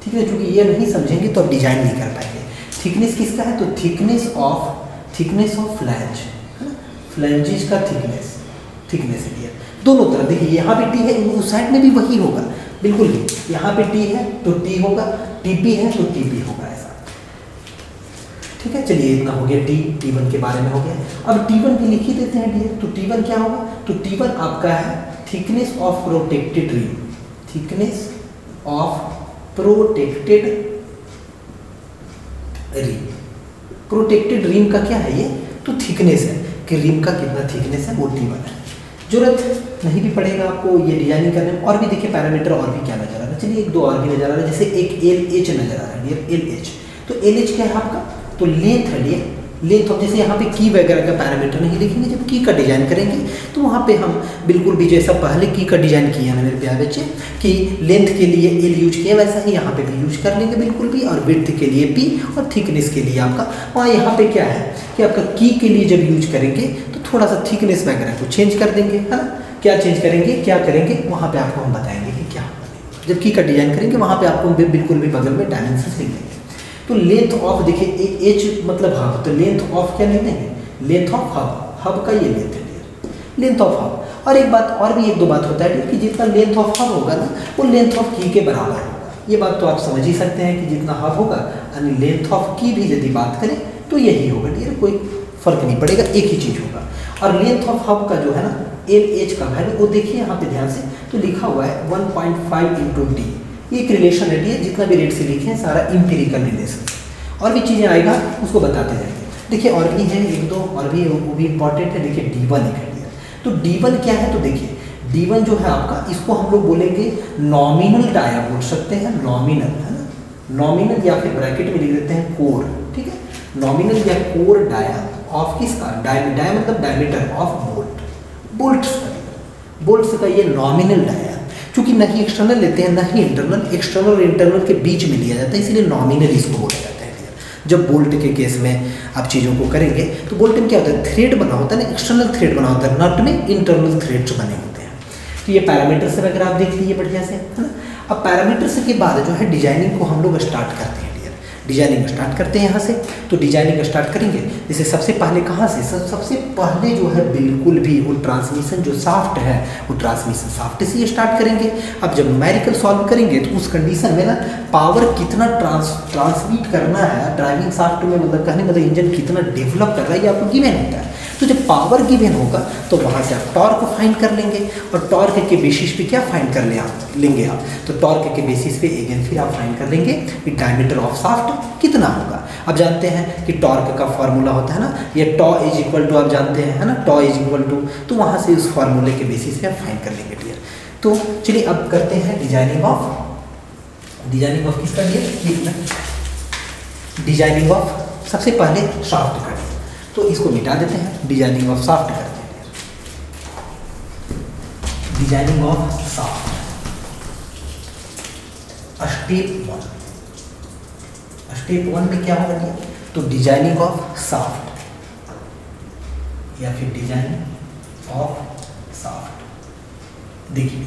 ठीक है, क्योंकि ये नहीं समझेंगे तो आप डिजाइन नहीं कर पाएंगे। थिकनेस किसका है, तो थिकनेस ऑफ फ्लैंज है ना, फ्लैंजेस का थिकनेस है डियर, दोनों तरफ। देखिए यहाँ पे T है, उस साइड में भी वही होगा, बिल्कुल ही, यहाँ पे T है तो T होगा, TP है तो TP होगा, ऐसा, ठीक है। चलिए इतना हो गया T1 के बारे में हो गया। अब T1 भी लिख ही देते हैं डियर, तो T1 क्या होगा, तो T1 आपका है thickness of protected ring, thickness of protected ring. Protected ring का क्या है ये, तो थिकनेस है, कि रिंग का कितना थिकनेस है वो T1 है। जरूरत नहीं भी पड़ेगा आपको ये डिजाइनिंग करने में। और भी देखिए पैरामीटर और भी क्या नजर आ रहा है, चलिए एक दो और भी नजर आ रहा है, जैसे एक LH नजर आ रहा है डियर, LH। तो LH क्या है आपका, तो लेंथ है डियर, लेंथ ऑफ, जैसे यहाँ पे की वगैरह का पैरामीटर नहीं लिखेंगे, जब की का डिजाइन करेंगे तो वहाँ पे हम बिल्कुल भी जैसा पहले की का डिजाइन किया ना मेरे प्यारे बच्चे कि लेंथ के लिए एल यूज किया, वैसा ही यहाँ पे भी यूज कर लेंगे बिल्कुल भी, और विड्थ के लिए पी, और थिकनेस के लिए आपका वहाँ यहाँ पे क्या है कि आपका की के लिए जब यूज करेंगे तो थोड़ा सा थिकनेस वगैरह को चेंज कर देंगे, है ना। क्या चेंज करेंगे, क्या करेंगे, वहाँ पे आपको हम बताएंगे कि क्या होगा। जब की का डिजाइन करेंगे वहाँ पे आपको बिल्कुल भी बगल में डायमेंशन लिख देंगे। तो लेंथ ऑफ देखिए एच मतलब हब, तो लेंथ ऑफ क्या लिख देंगे, लेंथ ऑफ हब, हब का ये लेंथ है लेंथ ऑफ हब। और एक बात और भी, एक दो बात होता है कि जितना लेंथ ऑफ हब होगा ना वो लेंथ ऑफ की के बराबर होगा। ये बात तो आप समझ ही सकते हैं कि जितना हब होगा यानी लेंथ ऑफ की भी यदि बात करें तो यही होगा डियर, कोई फर्क नहीं पड़ेगा, एक ही चीज़ होगा। और लेंथ ऑफ हब का जो है ना एल एच का वैल्यू वो देखिए यहाँ पे ध्यान से, तो लिखा हुआ है 1.5 इंटू डी। ये एक रिलेशन है, जितना भी रेट से लिखे हैं सारा इंपीरिकल रिलेशन। और भी चीज़ें आएगा उसको बताते जाएंगे। देखिए और भी है एक दो और भी, वो भी इंपॉर्टेंट है। देखिए D1 एक है, तो D1 क्या है, तो देखिए D1 जो है आपका, इसको हम लोग बोलेंगे नॉमिनल डाया बोल सकते हैं, नॉमिनल है ना, नॉमिनल या फिर ब्रैकेट में लिख देते हैं कोर, ठीक है, नॉमिनल या कोर डाया ऑफ किसका, डाया मतलब डायमीटर ऑफ बोल्ट, बोल्ट्स का ये नॉमिनल डाया, क्योंकि ना ही एक्सटर्नल लेते हैं ना ही इंटरनल, एक्सटर्नल और इंटरनल के बीच में लिया जाता है, इसलिए नॉमिनल इसको बोला जाता है। जब बोल्ट के केस में आप चीज़ों को करेंगे तो बोल्ट में क्या होता है, थ्रेड बना होता है ना, एक्सटर्नल थ्रेड बना होता है, नट में इंटरनल थ्रेड्स बने होते हैं। तो ये पैरामीटर से वगैरह आप देख लीजिए बढ़िया से, है ना। अब पैरामीटर से के बाद जो है डिजाइनिंग को हम लोग स्टार्ट करते हैं। डिजाइनिंग स्टार्ट करते हैं यहाँ से, तो डिजाइनिंग स्टार्ट करेंगे जैसे सबसे पहले कहाँ से, सबसे पहले जो है बिल्कुल भी वो ट्रांसमिशन जो साफ्ट है वो ट्रांसमिशन साफ्ट से स्टार्ट करेंगे। अब जब न्यूमेरिकल सॉल्व करेंगे तो उस कंडीशन में ना पावर कितना ट्रांसमिट करना है ड्राइविंग साफ्ट में, मतलब कहने मतलब इंजन कितना डेवलप कर रहा है ये आपको गिवन होता है। तो जब पावर गिवन होगा तो वहाँ से आप टॉर्क फाइंड कर लेंगे, और टॉर्क के बेसिस पे क्या फाइंड कर लेंगे आप, तो टॉर्क के बेसिस पे अगेन फिर आप फाइंड कर लेंगे कि डायमीटर ऑफ शाफ्ट कितना होगा। अब जानते हैं कि टॉर्क का फॉर्मूला होता है ना, ये टॉ इज इक्वल टू, आप जानते हैं है ना, टॉ इज इक्वल टू, तो वहाँ से उस फॉर्मूले के बेसिस पे आप फाइंड कर लेंगे डियर। तो चलिए अब करते हैं डिजाइनिंग ऑफ किसका डियर, डिजाइनिंग ऑफ सबसे पहले शाफ्ट का, तो इसको मिटा देते हैं, डिजाइनिंग ऑफ शाफ्ट करते हैं। Designing of shaft step one में क्या होगा, तो डिजाइनिंग ऑफ शाफ्ट या फिर डिजाइनिंग ऑफ शाफ्ट। देखिए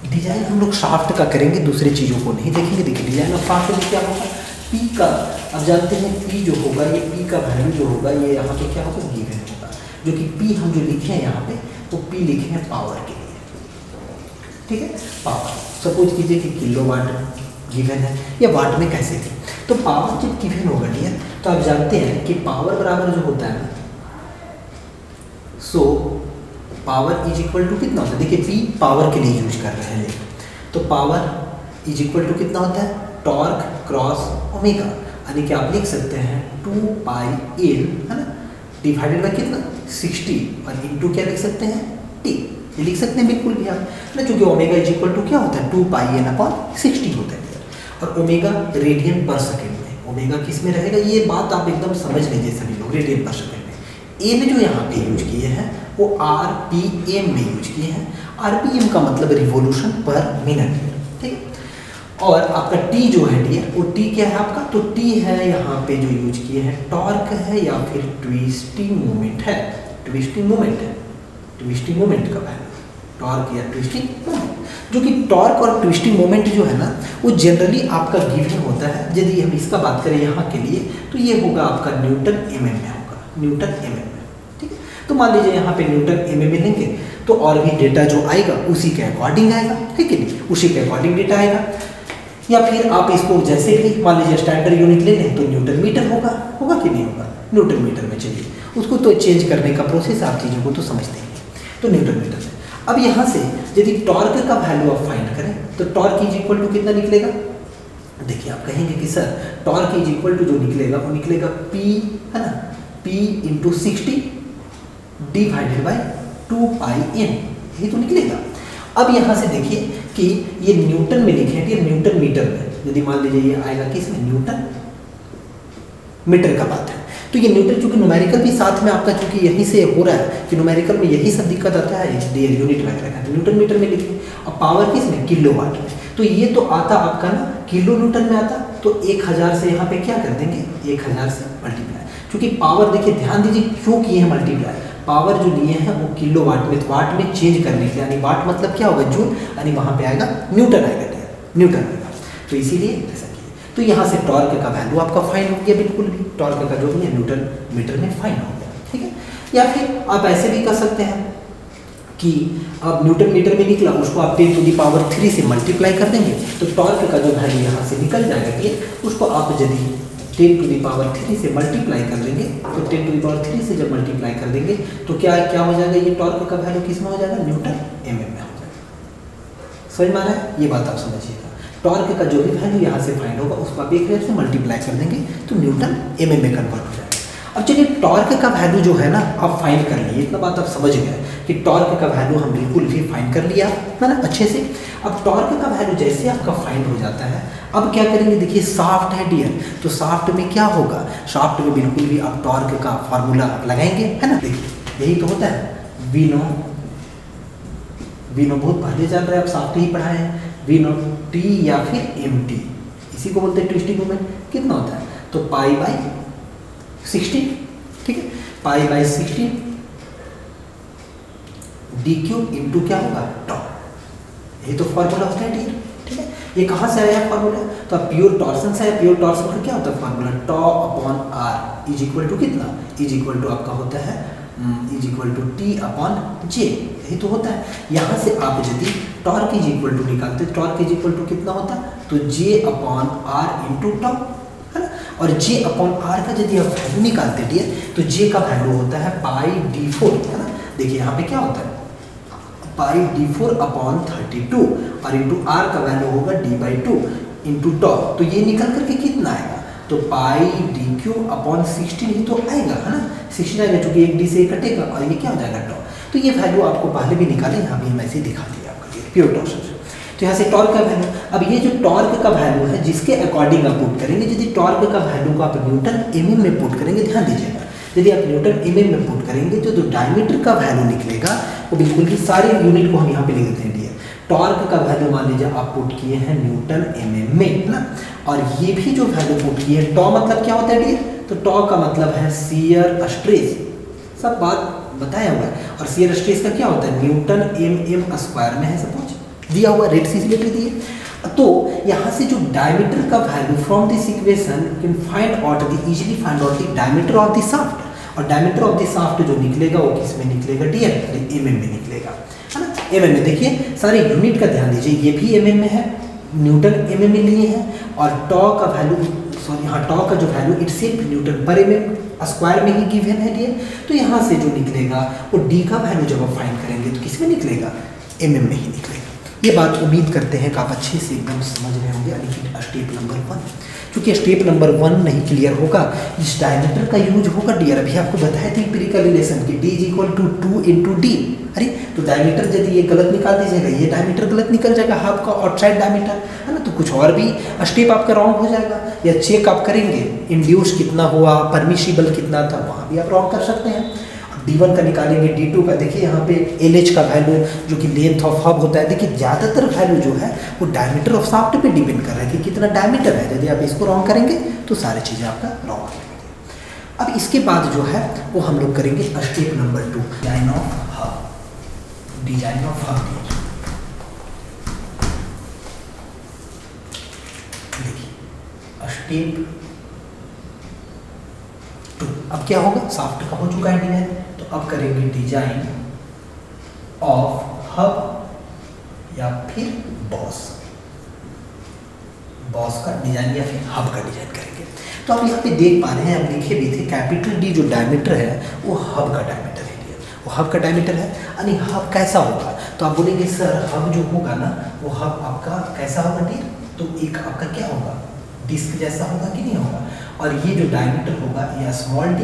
डिजाइन हम लोग शाफ्ट का करेंगे, दूसरे चीज़ों को नहीं देखेंगे। देखिए डिजाइन ऑफ शाफ्ट में क्या होगा, पी का, अब जानते हैं पी जो होगा, ये पी का वैल्यू जो होगा ये यहाँ पे क्या होगा, गिवन होगा, जो कि पी हम जो लिखे हैं यहाँ पे तो पी लिखे हैं पावर के लिए, ठीक है, पावर। सपोज कीजिए कि किलोवाट गिवन है, या वाट में कैसे थी, तो पावर जब गिवन होगा डियर तो आप जानते हैं कि पावर बराबर जो होता है ना, so power is equal to कितना होता है, देखिए पी पावर के लिए यूज कर रहे हैं, तो पावर इज इक्वल टू कितना होता है, टॉर्क क्रॉस ओमेगा, यानी कि आप लिख सकते हैं 2 पाई एल, है ना, डिवाइडेड बाय कितना 60, और इनटू क्या लिख सकते हैं टी, ये लिख सकते हैं बिल्कुल भी आप ना, क्योंकि ओमेगा इज इक्वल टू क्या होता है 2 पाई एन अपॉन 60 होता है, और ओमेगा रेडियन पर सेकेंड में, ओमेगा किस में रहेगा, ये बात आप एकदम समझ लीजिए सभी लोग, रेडियन पर सेकेंड में। एन जो यहाँ पे यूज किए हैं वो RPM में यूज किए हैं, RPM का मतलब रिवोल्यूशन पर मिनट, ठीक है। और आपका टी जो है डियर, वो टी क्या है आपका, तो टी है यहाँ पे जो यूज किए हैं टॉर्क है या फिर ट्विस्टिंग मोमेंट है, ट्विस्टिंग मोमेंट का वैल्यू, टॉर्क या ट्विस्टिंग मोमेंट, जो कि टॉर्क और ट्विस्टिंग मोमेंट जो है ना वो जनरली आपका गिवन होता है। यदि हम इसका बात करें यहाँ के लिए तो ये होगा आपका न्यूटन mm में होगा, न्यूटन mm में, ठीक है। तो मान लीजिए यहाँ पे न्यूटन mm में लेंगे तो और भी डेटा जो आएगा उसी के अकॉर्डिंग आएगा, ठीक है, उसी के अकॉर्डिंग डेटा आएगा। या फिर आप इसको जैसे भी मान लीजिए स्टैंडर्ड यूनिट ले लें तो न्यूटन मीटर होगा कि नहीं होगा, न्यूटन मीटर में, चलिए उसको तो चेंज करने का प्रोसेस आप चीज़ों को तो समझते हैं, तो न्यूटन मीटर में। अब यहाँ से यदि टॉर्क का वैल्यू आप फाइंड करें तो टॉर्क इज इक्वल टू कितना निकलेगा, देखिए आप कहेंगे कि sir torque is equal to जो निकलेगा वो निकलेगा P, है ना, P into 60 divided by 2 pi n, यही तो निकलेगा। अब यहाँ से देखिए कि ये न्यूटन में लिखे हैं, न्यूटन मीटर में, यदि मान लीजिए ये आएगा किस में, न्यूटन मीटर का बात है, तो ये न्यूटन चूंकि न्यूमेरिकल भी साथ में आपका चूंकि यहीं से हो रहा है कि न्यूमेरिकल में यही सब दिक्कत आता है, डियर यूनिट वगैरह का, तो न्यूटन मीटर में लिखे। अब पावर किस में, किलो वाट में, तो ये तो आता आपका ना किलो न्यूटन में आता, तो 1000 से यहाँ पे क्या कर देंगे, 1000 से मल्टीप्लाई। क्योंकि पावर देखिए ध्यान दीजिए क्यों किए हैं मल्टीप्लाई, पावर जो लिए हैं वो किलो वाट में, तो वाट में चेंज करने के लिए, यानी वाट मतलब क्या होगा, जूल, यानी वहाँ पे आएगा न्यूटन आएगा, न्यूटन आएगा, तो इसीलिए ऐसा किया। तो यहाँ से टॉर्क का वैल्यू आपका फाइंड हो गया, बिल्कुल भी टॉर्क का जो भी है न्यूटन मीटर में फाइंड हो गया, ठीक है। या फिर आप ऐसे भी कर सकते हैं कि अब न्यूटन मीटर में निकला, उसको आप 10⁻³ से मल्टीप्लाई कर देंगे, तो टॉर्क का जो वैल्यू यहाँ से निकल जाएगा, ये उसको आप यदि 10⁻³ से मल्टीप्लाई कर देंगे, तो 10⁻³ से जब मल्टीप्लाई कर देंगे तो क्या हो जाएगा, ये टॉर्क का वैल्यू किस में हो जाएगा, न्यूटन mm में हो जाएगा। समझ में आ रहा है, ये बात आप समझिएगा। टॉर्क का जो भी वैल्यू यहाँ से फाइंड होगा उसको आप 1 से मल्टीप्लाई कर देंगे तो न्यूटन mm में कन्वर्ट हो जाएगा। अब चलिए टॉर्क का वैल्यू जो है ना आप फाइंड कर लिए, इतना बात आप समझ गए कि टॉर्क का वैल्यू हम बिल्कुल भी फाइंड कर लिया है ना अच्छे से। अब टॉर्क का वैल्यू जैसे आपका फाइंड हो जाता है, अब क्या करेंगे, देखिए साफ्ट है डियर, तो साफ्ट में क्या होगा, साफ्ट में बिल्कुल भी आप टॉर्क का फार्मूला लगाएंगे, है ना। देखिए यही तो होता है, वी नो बहुत पहले चल रहा है, आप साफ्ट ही पढ़ाए हैं, वी नो टी या फिर mt, इसी को बोलते हैं ट्विस्टिंग मोमेंट। कितना होता है, तो π/16, ठीक है, π/16 d³ इंटू क्या होगा, टॉ, यही तो फॉर्मूला होता है डियर, ठीक है। ये कहाँ से आया फॉर्मूला, तो अब प्योर टॉर्सन से आया, प्योर टॉर्सन का क्या होता है formula, τ/r is equal to कितना, इज इक्वल टू आपका होता है इज इक्वल टू T/J, यही तो होता है। यहाँ से आप यदि टॉर्क इज इक्वल टू निकालते, टॉर्क इज इक्वल टू कितना होता है, तो J/r इंटू टॉ, है ना। और J/r का यदि आप वैल्यू निकालते डियर, तो J का वैल्यू होता है πd4, है ना। देखिए यहाँ पे क्या होता है, πd4/32 और इंटू r का वैल्यू होगा d/2 इंटू टॉ, तो ये निकल करके कितना आएगा, तो πd³/16 ही तो आएगा, है ना, 16 आएगा, चूंकि एक डी से कटेगा और ये क्या हो जाएगा, टॉ। तो ये वैल्यू आपको पहले भी निकाले, यहाँ भी हम ऐसे दिखा दिया आपका प्योर टॉर्सन से। तो यहाँ से टॉर्क का वैल्यू, अब ये जो टॉर्क का वैल्यू है जिसके अकॉर्डिंग आप पुट करेंगे, यदि टॉर्क का वैल्यू को आप न्यूटन mm में पुट करेंगे, ध्यान दीजिएगा, यदि आप न्यूटन mm में पुट करेंगे तो जो डायमीटर का वैल्यू निकलेगा वो बिल्कुल ही सारे यूनिट को हम यहाँ पे लिख देते हैं डियर। टॉर्क का वैल्यू मान लीजिए आप पुट किए हैं न्यूटन mm में, है ना, और ये भी जो वैल्यू पुट किए हैं, टॉ मतलब क्या होता है डियर, तो टॉ का मतलब है शियर स्ट्रेस, सब बात बताया हुआ है, और शियर स्ट्रेस का क्या होता है, न्यूटन mm² में है, सपोज दिया हुआ, रेट से रिलेटेड दिए। तो यहाँ से जो डायमीटर का value from this equation can find out the easily find out the diameter of the shaft, और डायमीटर ऑफ द शाफ्ट जो निकलेगा वो किस में निकलेगा डियर, mm में निकलेगा, है ना। mm में देखिए सारे यूनिट का ध्यान दीजिए, ये भी mm में है, न्यूटन mm में लिए हैं, और टॉ का वैल्यू, सॉरी यहाँ टॉ का जो वैल्यू इट्स न्यूटन पर mm² में ही गिवन है डियर। तो यहाँ से जो निकलेगा वो d का वैल्यू जब आप फाइंड करेंगे तो किस में निकलेगा, mm में ही निकलेगा। ये बात उम्मीद करते हैं कि आप अच्छे से एकदम समझ रहे होंगे, यानी कि स्टेप नंबर 1, क्योंकि स्टेप नंबर 1 नहीं क्लियर होगा, इस डायमीटर का यूज होगा डियर। अभी आपको बताया था एम्पिरिकल रिलेशन कि d = 2 × d, अरे तो डायमीटर यदि ये गलत निकाल दीजिएगा, ये डायमीटर गलत निकल जाएगा, हाफ का आउटसाइड डायमीटर, है ना, तो कुछ और भी स्टेप आपका रॉन्ग हो जाएगा। या चेक आप करेंगे इंड्यूस कितना हुआ, परमिशिबल कितना था, वहाँ भी आप रॉन्ग कर सकते हैं। d1 का निकालेंगे, d2 का, देखिए यहाँ पे LH का वैल्यू जो कि लेंथ ऑफ हब होता है, देखिए ज़्यादातर वैल्यू जो है वो डायमीटर ऑफ शाफ्ट पे डिपेंड कर रहा है कि कितना डायमीटर है। यदि आप इसको रॉन्ग करेंगे तो सारी चीज़ें आपका रॉन्ग हो जाएंगी। अब इसके बाद जो है वो हम लोग करेंगे step number 2, design of hub, design of hub. देखिए स्टेप 2, अब क्या होगा, शाफ्ट का हो चुका है डिजाइन, तो अब करेंगे डिजाइन ऑफ हब या फिर बॉस का डिजाइन या फिर हब का डिजाइन करेंगे। तो आप यहाँ पे देख पा रहे हैं, हम लिखे भी थे कैपिटल D जो डायमीटर है वो हब का डायमीटर है, वो हब का डायमीटर है। यानी हब कैसा होगा, तो आप बोलेंगे सर हब जो होगा ना वो हब आपका कैसा होगा डियर, तो एक आपका क्या होगा, डिस्क जैसा होगा कि नहीं होगा, और ये जो डायमीटर होगा ये स्मॉल d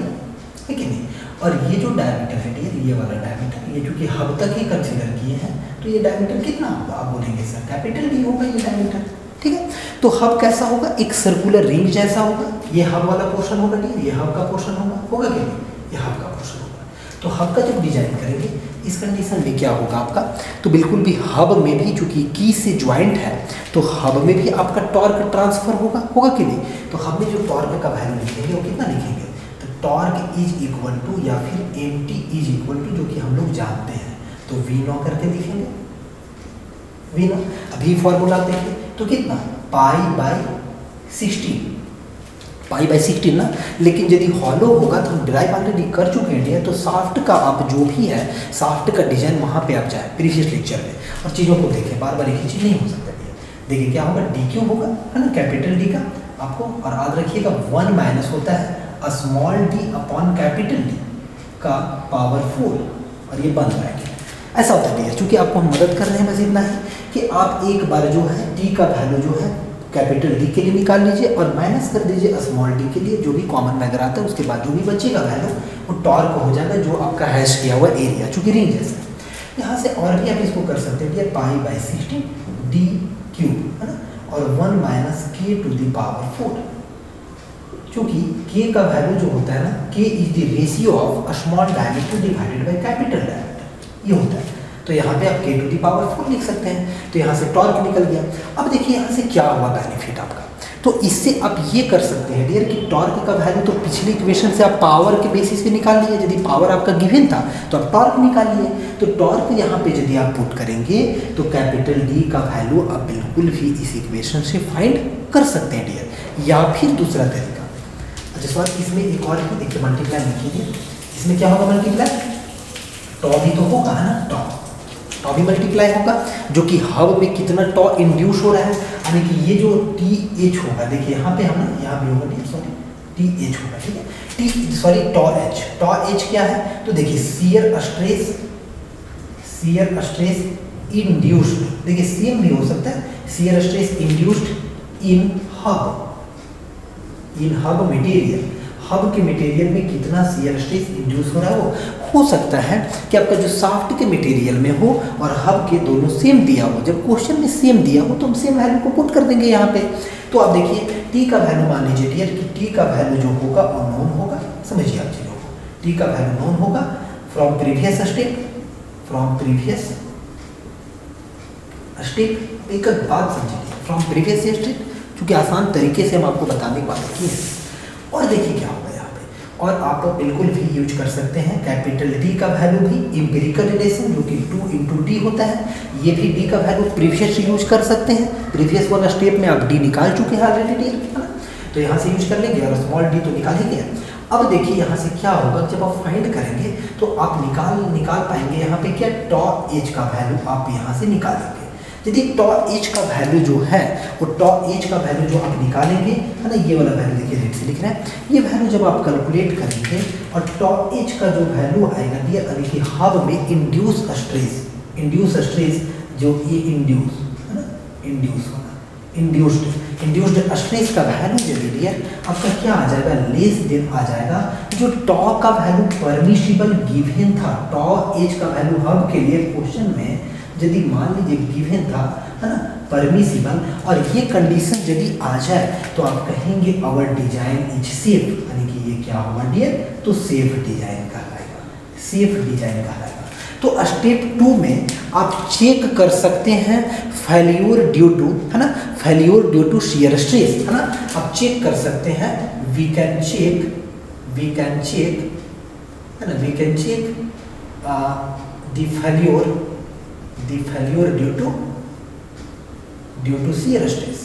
है कि नहीं, और ये जो डायमीटर है डियर, ये वाला डायमीटर, ये चूंकि हब तक ही कंसीडर किए हैं तो ये डायमीटर कितना होगा, आप बोलेंगे सर कैपिटल D होगा ये डायमीटर, ठीक है। तो हब कैसा होगा, एक सर्कुलर रिंग जैसा होगा, ये हब वाला पोर्शन होगा नहीं, ये हब का पोर्शन होगा कि नहीं, ये हब का पोर्शन होगा। तो हब का जब डिजाइन करेंगे इस कंडीशन में क्या होगा आपका, तो बिल्कुल भी हब में भी चूंकि की से ज्वाइंट है तो हब में भी आपका टॉर्क ट्रांसफर होगा कि नहीं। तो हब में जो टॉर्क का वैल्यू लिखेंगे वो कितना लिखेंगे, तो टॉर्क इज इक्वल टू या फिर M T is equal to, जो कि हम लोग जानते हैं, तो वी नॉ करके लिखेंगे, वी नॉ। अभी फॉर्मूला देखें तो कितना, पाई बाई 16 ना। लेकिन यदि हॉलो होगा तो हम ड्राइव ऑलरेडी कर चुके हैं, तो साफ्ट का आप जो भी है साफ्ट का डिजाइन वहाँ पे आप जाए प्रीवियस लेक्चर में और चीज़ों को देखें, बार बार एक ही चीज़ नहीं हो सकता। देखिए क्या होगा, डी क्यू होगा, है ना, कैपिटल डी का आपको, और याद रखिएगा 1 माइनस होता है small D upon capital D का पावर 4, और ये बन जाएगा। ऐसा होता है डियर, चूँकि आपको हम मदद कर रहे हैं बस इतना ही कि आप एक बार जो है डी का वैल्यू जो है कैपिटल डी के लिए निकाल लीजिए और माइनस कर दीजिए स्मॉल डी के लिए, जो भी कॉमन में अगर आता है उसके बाद जो भी बचेगा वैल्यू वो टॉर्क हो जाएगा, जो आपका हैश किया हुआ एरिया, चूँकि रिंग जैसा है। यहाँ से और भी आप इसको कर सकते हैं, पाई बाई 16 डी क्यूब, है ना, और 1 माइनस के टू दी पावर 4, क्योंकि के का वैल्यू जो होता है ना, के is the ratio of small diameter divided by capital diameter, ये होता है। तो यहाँ पे आप के टू दी पावर 4 लिख सकते हैं। तो यहाँ से टॉर्क निकल गया। अब देखिए यहाँ से क्या हुआ बेनिफिट आपका, तो इससे आप ये कर सकते हैं डियर कि टॉर्क का वैल्यू तो पिछली इक्वेशन से आप पावर के बेसिस पे निकाल लिए, यदि पावर आपका गिवन था तो आप टॉर्क निकाल लिए। तो टॉर्क यहाँ पे यदि आप पुट करेंगे तो कैपिटल डी का वैल्यू आप बिल्कुल भी इस इक्वेशन से फाइंड कर सकते हैं डियर। या फिर दूसरा तरीका, अच्छा सवाल इसमें एक और ही देखिए, मल्टीप्लाई लिखिए, इसमें क्या होगा मल्टीप्लाई, टॉ भी तो होगा, है ना, टॉ भी मल्टीप्लाई होगा, जो कि हब में कितना टॉ इंड्यूस हो रहा है, यानी कि ये जो टी एच होगा, देखिए यहाँ पे हम यहाँ भी होगा टी एच होगा, ठीक है, टॉ एच क्या है, तो देखिए शियर स्ट्रेस इंड्यूस्ड, देखिए सेम भी हो सकता है, शियर स्ट्रेस इंड्यूस्ड इन हब मटेरियल, हब के मटेरियल में कितना शियर स्ट्रेस इंड्यूस हो रहा है। वो हो सकता है कि आपका जो साफ्ट के मटेरियल में हो और हब के दोनों सेम दिया हो, जब क्वेश्चन में सेम दिया हो तो हम सेम वैल्यू को पुट कर देंगे यहाँ पे। तो आप देखिए टी का वैल्यू मान लीजिए डियर कि टी का वैल्यू जो होगा वो नोन होगा, समझिए आप चीज़ों को, टी का वैल्यू नोन होगा फ्रॉम प्रीवियस स्टेप, एक बात समझिए, फ्रॉम प्रीवियस स्टेप, क्योंकि आसान तरीके से हम आपको बताने की बात की है। और देखिए क्या होगा यहाँ पे, और आप बिल्कुल भी यूज कर सकते हैं कैपिटल डी का वैल्यू भी, एम्पिरिकल रिलेशन जो कि 2 इंटू डी होता है, ये भी डी का वैल्यू प्रीवियस यूज कर सकते हैं। प्रीवियस वाला स्टेप में आप डी निकाल चुके हैं ऑलरेडी डी, है ना, तो यहाँ से यूज कर लेंगे और स्मॉल डी तो निकाल ही गया। अब देखिए यहाँ से क्या होगा, जब आप फाइंड करेंगे तो आप निकाल पाएंगे यहाँ पे क्या, टॉ एच का वैल्यू आप यहाँ से निकालेंगे। यदि टॉ एच का वैल्यू जो है वो टॉ एच का वैल्यू जो आप निकालेंगे, है ना, ये वाला वैल्यू देखिए रेड से लिख रहे हैं, ये वैल्यू जब आप कैलकुलेट करेंगे और टॉ एच का जो वैल्यू आएगा डियर, यानी कि हब में इंड्यूस स्ट्रेस जो ये इंड्यूस, है ना, इंड्यूस्ड स्ट्रेस का वैल्यू यदि डियर आपका क्या आ जाएगा, लेस देन आ जाएगा जो टॉ का वैल्यू परमिशिबल गिवन था, टॉ एच का वैल्यू हब के लिए क्वेश्चन में यदि मान लीजिए गिवन था, है ना, परमिसिबल, और ये कंडीशन यदि आ जाए तो आप कहेंगे आवर डिजाइन इज सेफ, यानी कि ये क्या होगा डियर, तो सेफ डिजाइन कहलाएगा। तो स्टेप 2 में आप चेक कर सकते हैं फेल्योर ड्यू टू, है ना, failure due to shear stress, है ना, आप चेक कर सकते हैं, we can check the failure due to shear stress,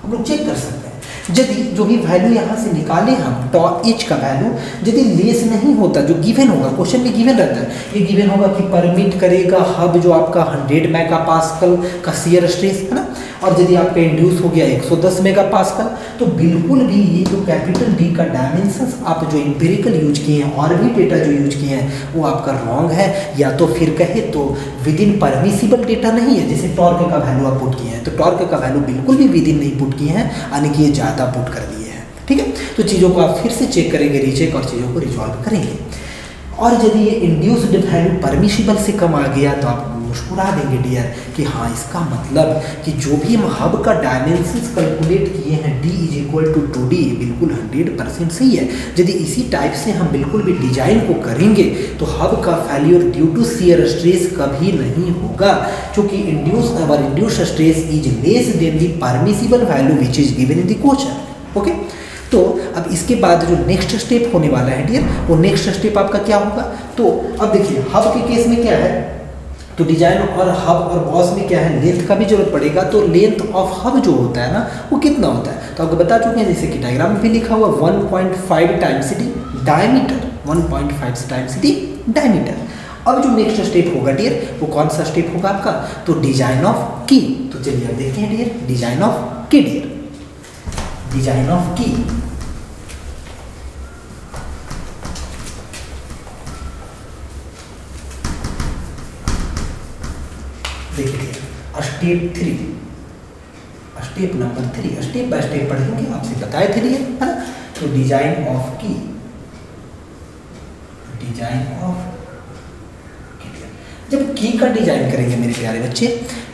हम लोग चेक कर सकते हैं। यदि जो भी वैल्यू यहाँ से निकाले हम टॉ एच का वैल्यू यदि लेस नहीं होता, जो गिवन होगा, क्वेश्चन में गिवन रहता है, ये गिवन होगा कि परमिट करेगा हब जो आपका 100 मेगापास्कल का शियर स्ट्रेस, है ना, और यदि आपका इंड्यूस हो गया 110 मेगापास्कल, तो बिल्कुल भी ये जो कैपिटल डी का डायमेंशंस आप जो एम्पिरिकल यूज किए हैं और भी डेटा जो यूज किए हैं वो आपका रॉन्ग है, या तो फिर कहे तो विद इन परमिसिबल डेटा नहीं है। जैसे टॉर्क का वैल्यू आप पुट किए हैं, तो टॉर्क का वैल्यू बिल्कुल भी विद इन नहीं पुट किए हैं, यानी कि ये ज़्यादा पुट कर दिए हैं, ठीक है। तो चीज़ों को आप फिर से चेक करेंगे, रीचेक, और चीज़ों को रिजॉल्व करेंगे। और यदि ये इंड्यूस्ड वैल्यू परमिसिबल से कम आ गया तो आप मुस्कुरा देंगे डियर कि हाँ इसका मतलब कि जो भी हम हब का डायमेंशंस कैलकुलेट किए हैं d is equal to 2d बिल्कुल 100% सही है। यदि इसी टाइप से हम बिल्कुल भी डिजाइन को करेंगे तो हब का failure due to shear stress कभी नहीं होगा, क्योंकि induce stress is less than the permissible value which is given in the question. Okay, तो अब इसके बाद जो नेक्स्ट स्टेप होने वाला है डियर, वो नेक्स्ट स्टेप आपका क्या होगा। तो अब देखिए हब के केस में क्या है, तो डिजाइन और हब और बॉस में क्या है, लेंथ का भी जरूरत पड़ेगा। तो लेंथ ऑफ हब जो होता है ना वो कितना होता है, तो आपको बता चुके हैं, जैसे कि डायग्राम में भी लिखा हुआ 1.5 times D diameter, 1.5 times D diameter. अब जो नेक्स्ट स्टेप होगा डियर वो कौन सा स्टेप होगा आपका, तो डिजाइन ऑफ की। तो चलिए अब देखते हैं डियर डिजाइन ऑफ की डियर, डिजाइन ऑफ की। देखिए step 3, step number 3, step by step पढ़ेंगे, आपसे बताए थे ये है ना। तो डिजाइन ऑफ की, डिजाइन ऑफ की। जब की का डिजाइन करेंगे मेरे प्यारे बच्चे,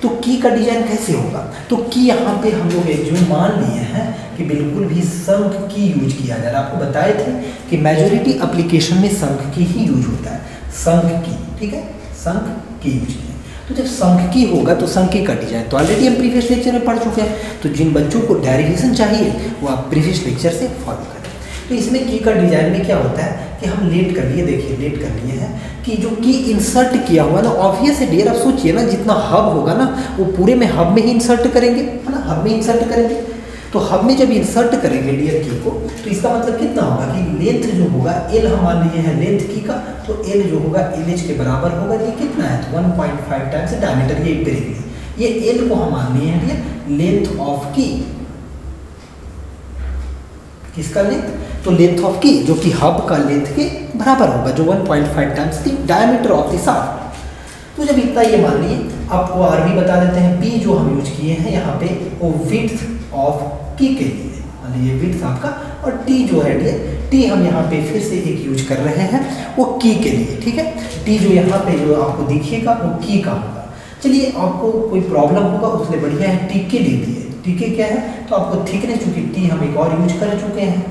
तो की का डिजाइन कैसे होगा, तो की यहाँ पे हम लोग जो मान लिए हैं कि बिल्कुल भी संख की यूज किया जा रहा है। आपको बताए थे कि मेजॉरिटी एप्लीकेशन में संख की ही यूज होता है, संख की, ठीक है, संख की यूज किया। तो जब संख की होगा तो संख की का डिजाइन तो ऑलरेडी हम प्रीवियस लेक्चर में पढ़ चुके हैं, तो जिन बच्चों को डेरिवेशन चाहिए वो आप प्रीवियस लेक्चर से फॉलो करें। तो इसमें की का डिजाइन में क्या होता है कि हम लेट कर लिए, देखिए लेट कर लिए हैं कि जो की इंसर्ट किया हुआ ना, ऑब्वियस है डियर, आप सोचिए ना जितना हब होगा ना वो पूरे में हब में ही इंसर्ट करेंगे, है ना, हब में इंसर्ट करेंगे। तो हब में जब इंसर्ट करेंगे डियर की को, तो इसका मतलब कितना होगा कि लेंथ जो होगा एल हम मान लिए हैं लेंथ की का, तो एल जो होगा एल एच के बराबर होगा। ये कितना है, तो 1.5 टाइम्स डायमीटर, ये ब्रेक, ये एल को हम मान लिए हैं डियर लेंथ ऑफ की, किसका लेंथ, तो लेंथ ऑफ की जो कि हब का लेंथ के बराबर होगा, जो 1.5 times the diameter of the shaft. तो जब इतना ये मान लिए, आपको आर भी बता देते हैं, बी जो हम यूज किए हैं यहाँ पे वो विड्थ ऑफ की के लिए, मान लीजिए विड्थ आपका, और टी जो है डियर, टी हम यहाँ पे फिर से एक यूज कर रहे हैं वो की के लिए, ठीक है। टी जो यहाँ पे जो आपको दिखेगा वो की का होगा। चलिए आपको कोई प्रॉब्लम होगा उससे बढ़िया है टी के ले दिए, टी के क्या है, तो आपको थिकनेस, चूंकि टी हम एक और यूज कर चुके हैं,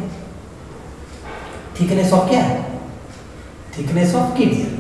थिकनेस ऑफ क्या है, थिकनेस ऑफ की डियर,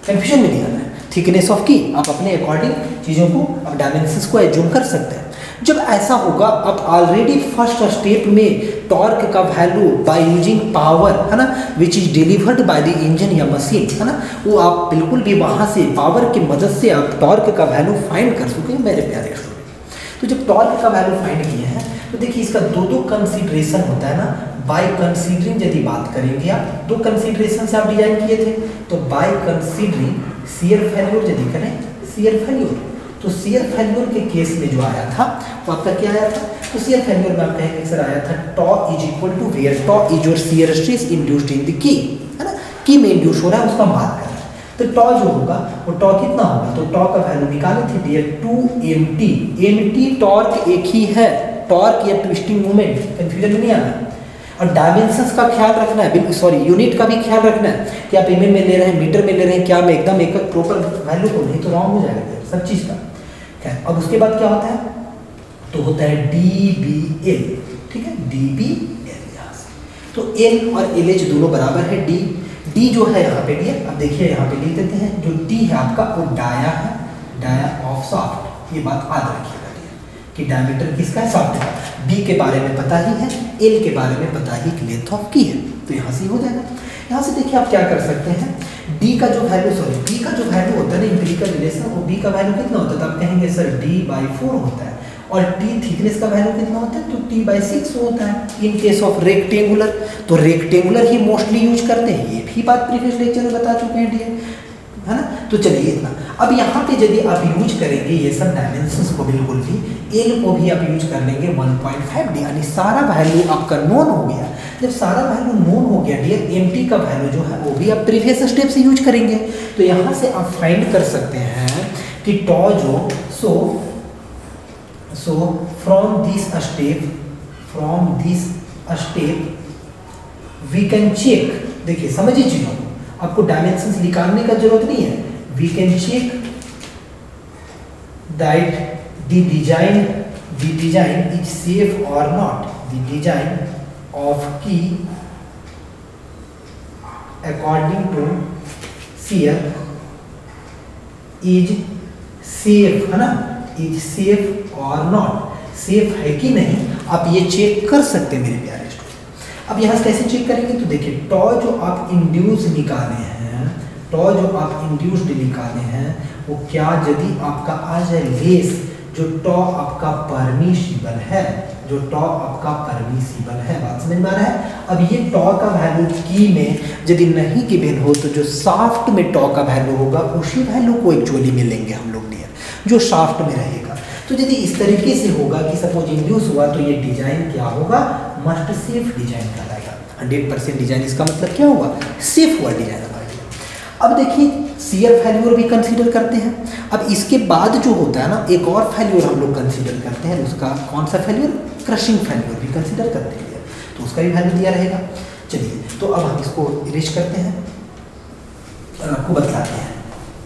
कंफ्यूजन में नहीं आना है, थिकनेस ऑफ की आप अपने अकॉर्डिंग चीज़ों को अब डायमेंशंस को एज्यूम कर सकते हैं। जब ऐसा होगा, अब ऑलरेडी फर्स्ट स्टेप में टॉर्क का वैल्यू बाय यूजिंग पावर, है ना, which is delivered by the engine या मशीन, है ना, वो आप बिल्कुल भी वहाँ से पावर की मदद से आप टॉर्क का वैल्यू फाइंड कर सकें मेरे प्यारे स्टूडेंट। तो जब टॉर्क का वैल्यू फाइंड किए हैं तो देखिए इसका दो कंसीडरेशन होता है ना, बाय कंसीडरिंग यदि बात करेंगे आप, दो कंसीडरेशन से आप डिजाइन किए थे, तो बाय कंसीडरिंग शियर फेल्योर यदि करें, शियर फेल्योर, तो शियर फेल्योर के केस में जो आया था वो आपका क्या आया था, तो शियर फेल्योर में आप कहेंगे सर आया था tau is equal to where, tau is your shear stress induced in the key, है ना, की में इंड्यूस हो रहा है उसका बात कर रहे हैं। तो टॉ जो होगा वो टॉ कितना होगा, तो टॉ का वैल्यू निकाले थे डियर 2mt, mt टॉर्क एक ही है, टॉर्क या ट्विस्टिंग मोमेंट, कंफ्यूजन में नहीं आना। और डायमेंशंस का ख्याल रखना है, बिल्कुल सॉरी यूनिट का भी ख्याल रखना है कि आप mm में ले रहे हैं, मीटर में ले रहे हैं, क्या में एकदम एक प्रॉपर वैल्यू को, नहीं तो रॉन्ग हो जाएगा सब चीज़ का। अब उसके बाद क्या होता है, तो होता है dBl, ठीक है, dBl यहाँ से, तो L और LH दोनों बराबर है, D जो है यहाँ पे D, अब देखिए यहाँ पे लिख देते हैं, जो D है आपका वो डाया है, डाया ऑफ शाफ्ट, ये बात याद रखिएगा कि डायमीटर किसका है, शाफ्ट का। B के बारे में पता ही है, L के बारे में पता ही कि लेंथ ऑफ की है, तो यहाँ से हो जाएगा। यहाँ से देखिए आप क्या कर सकते हैं, D का जो वैल्यू, सॉरी B का जो वैल्यू होता है ना इंपिरिकल रिलेशन, वो B का वैल्यू कितना होता है, तो आप कहेंगे सर D/4 होता है, और T थिकनेस का वैल्यू कितना होता है, तो T/6 होता है इन केस ऑफ रेक्टेंगुलर। तो रेक्टेंगुलर ही मोस्टली यूज करते हैं, ये भी बात प्रीवियस लेक्चर में बता चुके हैं डियर, है ना। तो चलिए इतना, अब यहाँ पे यदि आप यूज करेंगे ये सब डायमेंशंस को, बिल्कुल भी एल को भी आप यूज कर लेंगे 1.5D, यानी सारा वैल्यू आपका नोन हो गया। जब सारा वैल्यू नोन हो गया डियर, एमटी का वैल्यू जो है वो भी आप प्रीवियस स्टेप से यूज करेंगे। तो यहाँ से आप फाइंड कर सकते हैं कि टॉ जो so from this step we can check, देखिए समझिए चीजों, आपको डायमेंशंस निकालने का जरूरत नहीं है, we can check that the design is safe or not, the design of key according to shear is safe, है ना, is safe or not, safe है कि नहीं आप ये चेक कर सकते हैं मेरे प्यारे स्टूडेंट। अब यहाँ से कैसे चेक करेंगे, तो देखिए टॉ जो आप इंड्यूस निकाले हैं, टॉ जो आप इंड्यूस्ड निकाले हैं वो क्या यदि आपका आ जाए लेस, जो टॉ आपका परमिसिबल है, जो टॉ आपका परमिसिबल है, बात समझ में आ रहा है। अब ये टॉ का वैल्यू की में यदि नहीं गिवन हो तो जो शाफ्ट में टॉ का वैल्यू होगा उसी वैल्यू को एक्चुअली में लेंगे हम लोग नियर, जो शाफ्ट में रहेगा। तो यदि इस तरीके से होगा कि सपोज इंड्यूस हुआ तो ये डिजाइन क्या होगा, मस्ट सेफ डिजाइन कहलाएगा। 100% डिजाइन, इसका मतलब क्या हुआ, सेफ हुआ डिजाइन हमारा। अब देखिए शियर फेल्यूर भी कंसीडर करते हैं। अब इसके बाद जो होता है ना एक और फेल्यूर हम लोग कंसीडर करते हैं, उसका कौन सा फेल्यूर, क्रशिंग फेल्यूर भी कंसीडर करते हैं, तो उसका भी वैल्यू दिया रहेगा। चलिए तो अब हम इसको इरेज करते हैं और आपको बताते हैं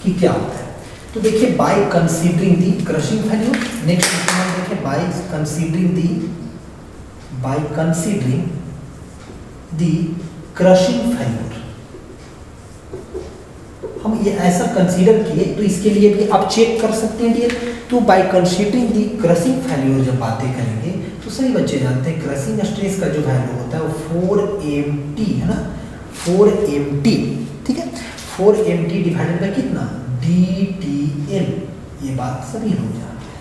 कि क्या होता है। तो देखिए बाय कंसीडरिंग दी क्रशिंग फेल्यूर, नेक्स्ट हम देखें बाय कंसीडरिंग दी क्रशिंग फेल्यूर। हम ये ऐसा कंसीडर किए तो इसके लिए भी आप चेक कर सकते हैं डियर। तो बाय कंसीडरिंग दी क्रशिंग फेल्यूर जब बातें करेंगे तो सही बच्चे जानते हैं क्रशिंग स्ट्रेस का जो वैल्यू होता है वो 4mt है ना, 4mt, ठीक है, 4mt डिवाइडेड बाय कितना, dTm, ये बात सभी लोग जानते हैं।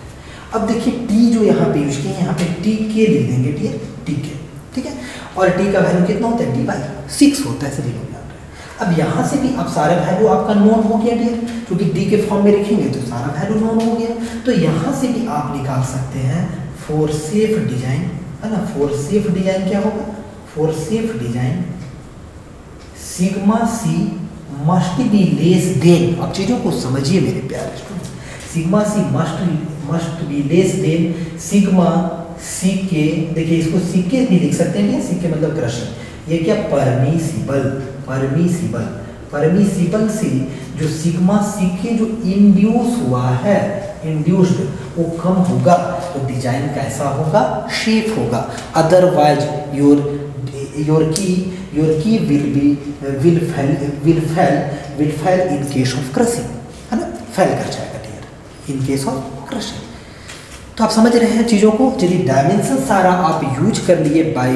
अब देखिए t जो यहाँ पे यूज किए, यहाँ पे tk लिख देंगे डियर, tk, ठीक है, और t का वैल्यू कितना होता है, d/6 होता है, सभी लोग जानते हैं। अब यहाँ से भी अब सारा वैल्यू आपका नोन हो गया डियर, क्योंकि d के फॉर्म में लिखेंगे तो सारा वैल्यू नोन हो गया। तो यहाँ से भी आप निकाल सकते हैं फॉर सेफ डिजाइन, है ना, फॉर सेफ डिजाइन क्या होगा, for safe design sigma c must be less than. अब चीज़ों को समझिए मेरे प्यारे student, sigma c must be less than sigma c के, देखिए इसको सी के भी लिख सकते हैं, सी के मतलब क्रशिंग, ये क्या परमिसिबल से जो सिग्मा सी के जो इंड्यूस हुआ है, इंड्यूस्ड वो कम होगा तो डिजाइन कैसा होगा, शेप होगा। Otherwise your key will fail in case of crushing, है ना, फेल कर जाएगा dear in case of crushing. तो आप समझ रहे हैं चीज़ों को। यदि डायमेंशन सारा आप यूज कर लिए bye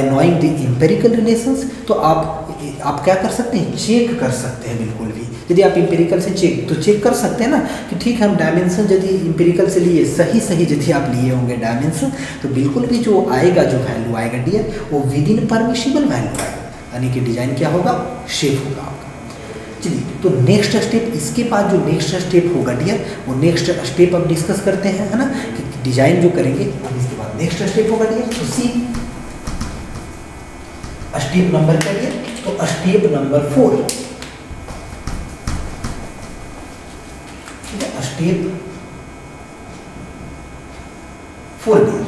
knowing the empirical relations, तो आप क्या कर सकते हैं, चेक कर सकते हैं बिल्कुल भी। यदि आप एम्पेरिकल से चेक कर सकते हैं ना कि ठीक है हम डायमेंशन यदि एम्पेरिकल से लिए सही यदि आप लिए होंगे डायमेंशन, तो बिल्कुल भी जो आएगा, जो वैल्यू आएगा डियर वो विद इन परमिसिबल वैल्यू आएगा, यानी कि डिजाइन क्या होगा, शेप होगा आपका। चलिए तो नेक्स्ट स्टेप, इसके बाद जो नेक्स्ट स्टेप होगा डियर वो नेक्स्ट स्टेप अब डिस्कस करते हैं, है ना, कि डिजाइन जो करेंगे। अब इसके बाद नेक्स्ट स्टेप होगा डियर, तो सी स्टेप नंबर क्या डियर, तो स्टेप नंबर 4, ठीक है, स्टेप 4 डियर,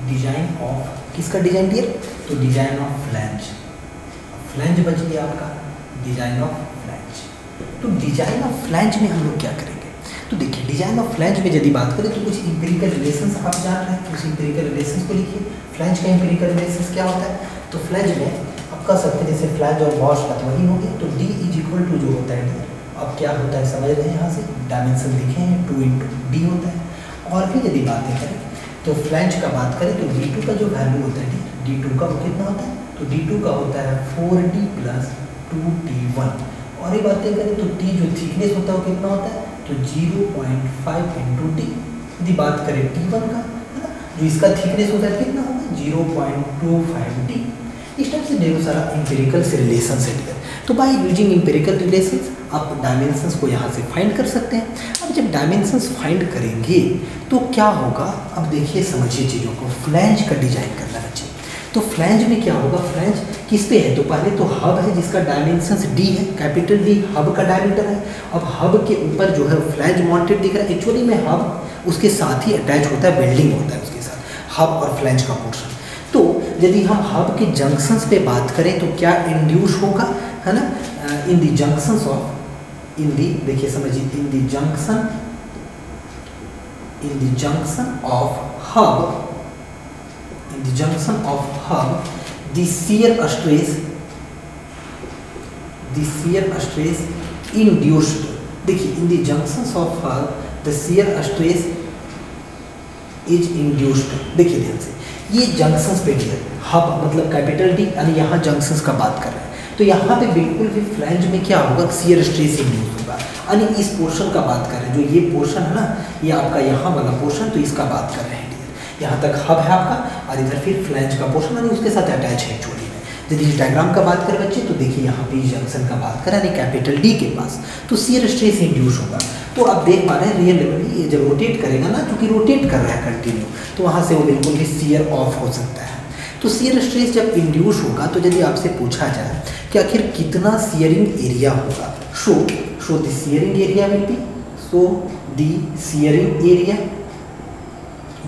डिजाइन ऑफ किसका डिजाइन डियर, तो डिजाइन ऑफ फ्लैंज बच गया आपका, डिजाइन ऑफ फ्लैंज। तो डिजाइन ऑफ फ्लैंज में हम लोग क्या करेंगे, तो देखिए डिजाइन ऑफ फ्लैंज में यदि बात करें तो कुछ इंपेरिकल रिलेशंस आप जान रहे हैं, कुछ इंपेरिकल रिलेशंस को लिखिए। फ्लैंज का इंपेरिकल रिलेशंस क्या होता है, तो फ्लैंज में आप कह सकते हैं जैसे फ्लैंज और बॉस का तो वही हो गया, तो d = जो होता है, अब क्या होता है समझ रहे हैं, यहाँ से डायमेंशन लिखे हैं 2 × d होता है। और फिर यदि बातें करें तो फ्लैंज का बात करें तो d2 का जो वैल्यू होता है d2 का वो कितना होता है, तो d2 का होता है 4d + 2t1। और ये बातें करें तो t जो थिकनेस होता है वो कितना होता है, तो 0.5 × t। यदि बात करें t1 का, है ना, जो इसका थिकनेस होता है कितना होगा, 0.25 t। इस टाइप से ढेरों सारा इंपेरिकल से रिलेशन है डियर। तो बाय यूजिंग इंपेरिकल रिलेशंस आप डायमेंशंस को यहाँ से फाइंड कर सकते हैं। अब जब डायमेंशंस फाइंड करेंगे तो क्या होगा, अब देखिए समझिए चीज़ों को। फ्लैंज का डिजाइन करना बच्चे, तो फ्लैंज में क्या होगा, फ्लैंज किस पे है, तो पहले तो हब है जिसका डायमेंशंस d है, कैपिटल D हब का डायमीटर है। अब हब के ऊपर जो है फ्लैंज माउंटेड दिख रहा है, एक्चुअली में हब उसके साथ ही अटैच होता है, वेल्डिंग होता है उसके साथ, हब और फ्लैंज का पोर्शन। तो यदि हम हब के जंक्शंस पे बात करें तो क्या इंड्यूस होगा, है ना, इन द जंक्शंस ऑफ, देखिए समझिए, in the junction of hub, the shear stress induced, देखिए in the junctions of hub the shear stress is induced. देखिए ध्यान से, ये जंक्शंस पे डियर, हब मतलब कैपिटल डी, यानी यहाँ जंक्शंस का बात कर रहे हैं, तो यहाँ पे बिल्कुल भी फ्लैंज में क्या होगा, shear stress इंड्यूस होगा। यानी इस पोर्शन का बात कर रहे हैं, जो ये पोर्शन है ना, ये आपका यहाँ वाला पोर्शन, तो इसका बात कर रहे हैं डियर। यहाँ तक हब है आपका, और इधर फिर फ्लैंज का पोर्शन यानी उसके साथ अटैच है चोरी में। यदि इस डायग्राम का बात करें बच्चे, तो देखिए यहाँ पे जंक्शन का बात करें यानी कैपिटल डी के पास, तो shear stress इंड्यूस होगा। तो आप देख पा रहे हैं रियली ये जब रोटेट करेगा ना, क्योंकि रोटेट कर रहा है कंटिन्यू, तो वहाँ से वो बिल्कुल भी shear ऑफ हो सकता है। तो shear stress जब इंड्यूस होगा, तो यदि आपसे पूछा जाए कि आखिर कितना shearing एरिया होगा, show the shearing area will be, show the shearing area,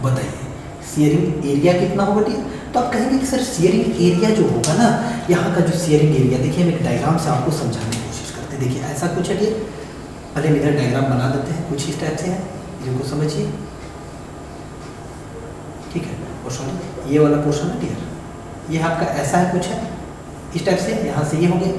बताइए shearing एरिया कितना होगा डियर। तो आप कहेंगे कि सर shearing एरिया जो होगा ना, यहाँ का जो shearing एरिया, देखिए हम एक डायग्राम से आपको समझाने की कोशिश करते हैं। देखिए ऐसा कुछ है डियर, पहले हम इधर डायग्राम बना देते हैं, कुछ इस टाइप से है, इनको समझिए, ठीक है। और सॉरी, ये वाला पोर्शन है डियर, ये आपका ऐसा है कुछ है इस टाइप से, यहाँ से ये हो गया,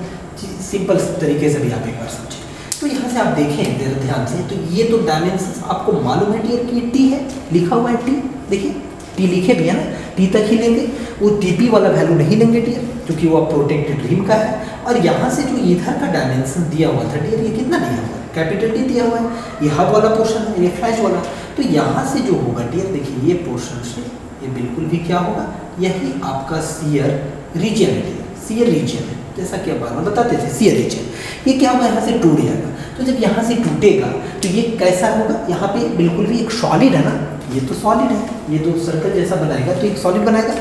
सिंपल तरीके से भी आप एक बार समझें। तो यहाँ से आप देखें ध्यान से, तो ये तो डायमेंशन आपको मालूम है डियर कि टी है, लिखा हुआ है टी, देखिए टी लिखे भी है ना, टी तक ही लेंगे, वो टीपी वाला वैल्यू नहीं लेंगे डियर, क्योंकि वो प्रोटेक्टेड रिम का है। और यहाँ से जो इधर का डायमेंशन दिया हुआ था डियर, ये कितना दिया हुआ है, कैपिटल डी दिया हुआ है, ये हब वाला पोर्शन है, ये फ्लैंज वाला। तो यहाँ से जो होगा डियर, देखिए ये पोर्शन से ये बिल्कुल भी क्या होगा, यही आपका shear रीजन है, shear रीजन है, जैसा कि आप बार बार बताते थे shear रीजन। ये क्या होगा, यहाँ से टूट जाएगा। तो जब यहाँ से टूटेगा तो ये कैसा होगा, यहाँ पे बिल्कुल भी एक सॉलिड है ना, ये तो सॉलिड है, ये तो सर्कल जैसा बनाएगा तो एक सॉलिड बनाएगा।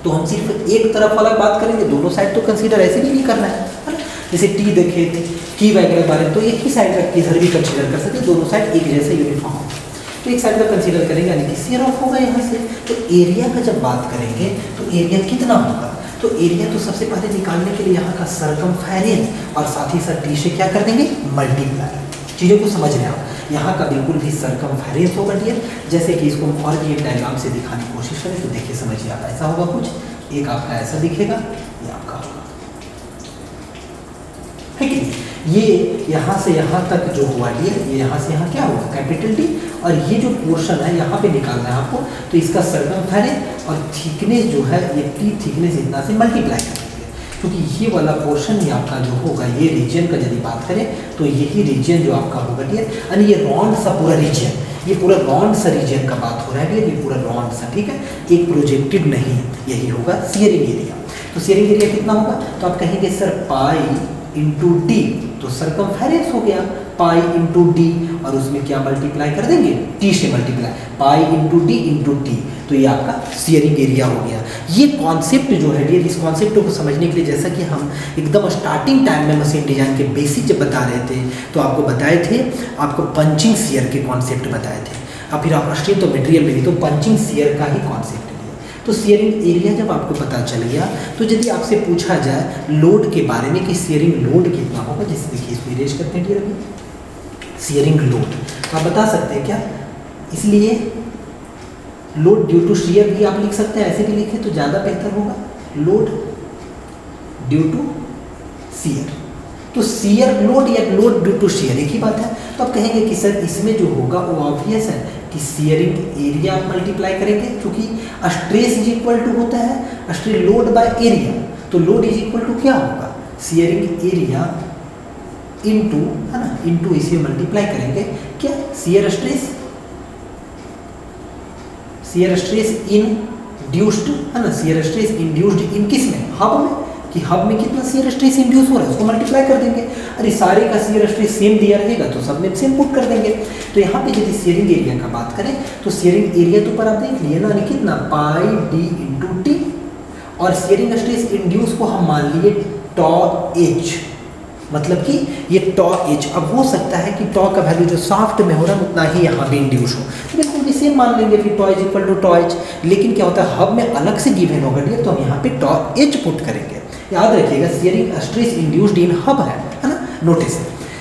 तो हम सिर्फ एक तरफ वाला बात करेंगे, दोनों साइड तो कंसीडर ऐसे भी नहीं करना है ना। जैसे टी देखे थे, की वगैरह बारे में, तो एक ही साइड का इधर भी कंसीडर कर सकते, दोनों साइड एक जैसे यूनिफॉर्म होगा, तो एक साइड का कंसीडर करेंगे, यानी कि shear ऑफ होगा यहाँ से। तो एरिया का जब बात करेंगे तो एरिया कितना होगा, तो एरिया तो सबसे पहले निकालने के लिए यहाँ का सर्कमफेरेंस और साथ ही साथ टी से क्या कर देंगे, मल्टीप्लाई। चीज़ों को समझ रहे हैं आप, यहाँ का बिल्कुल भी सर्कमफेरेंस होगा डियर। जैसे कि इसको हम और भी एक डायग्राम से दिखाने की कोशिश करें, तो देखिए समझिए आप, ऐसा होगा कुछ, एक आपका ऐसा दिखेगा, ये आपका होगा, है कि ये यहाँ से यहाँ तक जो हुआ डियर, ये यहाँ से यहाँ क्या होगा, कैपिटल डी, और ये जो पोर्शन है यहाँ पे निकालना है आपको, तो इसका सर्कमफेरेंस और थिकनेस जो है, ये टी थिकनेस इतना से मल्टीप्लाई कर देंगे, क्योंकि ये वाला पोर्शन ही आपका जो होगा, ये रीजन का यदि बात करें तो यही रीजन जो आपका होगा डियर, यानी ये रॉन्ड सा पूरा रीजन, ये पूरा रॉन्ड सा रीजन का बात हो रहा है डियर, ये पूरा रॉन्ड सा, ठीक है, एक प्रोजेक्टेड नहीं, यही होगा shearing एरिया। तो shearing एरिया कितना होगा, तो आप कहेंगे सर पाई इंटू डी, तो सर्कमफेरेंस हो गया पाई इंटू डी, और उसमें क्या मल्टीप्लाई कर देंगे, टी से multiply, pi into D into T, तो ये आपका shearing एरिया हो गया। ये कॉन्सेप्ट जो है डियर, इस कॉन्सेप्ट को समझने के लिए, जैसा कि हम एकदम स्टार्टिंग टाइम में मशीन डिजाइन के बेसिक जब बता रहे थे, तो आपको बताए थे, आपको पंचिंग shear के कॉन्सेप्ट बताए थे, और फिर आप स्ट्रेंथ ऑफ मटेरियल में भी तो पंचिंग shear का ही कॉन्सेप्ट। तो shearing एरिया जब आपको पता चल गया, तो यदि आपसे पूछा जाए लोड के बारे में कि shearing लोड कितना होगा, जैसे देखिए इसको इरेज करते हैं डियर, अभी shearing लोड तो आप बता सकते हैं क्या, इसलिए लोड ड्यू टू shear भी आप लिख सकते हैं, ऐसे भी लिखे तो ज़्यादा बेहतर होगा, लोड ड्यू टू shear। तो shear लोड या लोड ड्यू टू shear एक ही बात है। तो आप कहेंगे कि सर इसमें जो होगा वो ऑब्वियस है कि shearing एरिया आप मल्टीप्लाई करेंगे, क्योंकि स्ट्रेस इज इक्वल टू होता है स्ट्रेस लोड बाय एरिया, तो लोड इज इक्वल टू क्या होगा, shearing एरिया इनटू, है ना, इनटू इसे मल्टीप्लाई करेंगे क्या, shear स्ट्रेस इंड्यूस्ड, है ना, shear स्ट्रेस इंड्यूस्ड इन किस में, हब में, कि हब में कितना shear स्ट्रेस इंड्यूस हो रहा है उसको मल्टीप्लाई कर देंगे। अरे सारे का shear स्ट्रेस सेम दिया रहेगा तो सब में सेम पुट कर देंगे। तो यहाँ पे यदि shearing एरिया का बात करें तो shearing एरिया तो पर आप देख लिए ना, कितना पाई डी इंटू टी, और shearing स्ट्रेस इंड्यूस को हम मान लिए टॉ एच, मतलब कि ये टॉ एच। अब हो सकता है कि टॉ का वैल्यू जो सॉफ्ट में हो रहा है उतना ही यहाँ भी इंड्यूस हो, तो बिल्कुल भी सेम मान लेंगे, फिर tau is equal to tau h. लेकिन क्या होता है, हब में अलग से गिवन होगा डियर, तो हम यहाँ पे टॉ एच पुट करेंगे, याद रखिएगा शियरिंग स्ट्रेस इंड्यूस्ड इन हब है ना, नोटिस।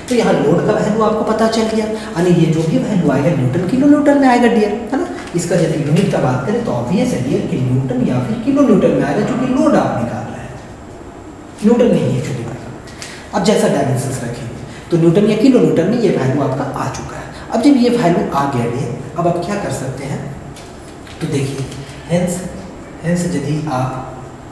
तो यहाँ लोड का वैल्यू आपको पता चल गया, यानी ये जो भी वैल्यू आएगा न्यूटन किलो न्यूटन में आएगा डियर, है ना। इसका जब यूनिट का बात करें तो ऑब्वियस है डियर कि न्यूटन या फिर किलो न्यूटन में आएगा, क्योंकि लोड आप निकाल रहे हैं, न्यूटन नहीं है एक्चुअली आएगा। अब जैसा डायमेंशंस रखेंगे तो न्यूटन या किलो न्यूटन में ये वैल्यू आपका आ चुका है। अब जब ये वैल्यू आ गया डियर, अब आप क्या कर सकते हैं, तो देखिए हेंस यदि आप,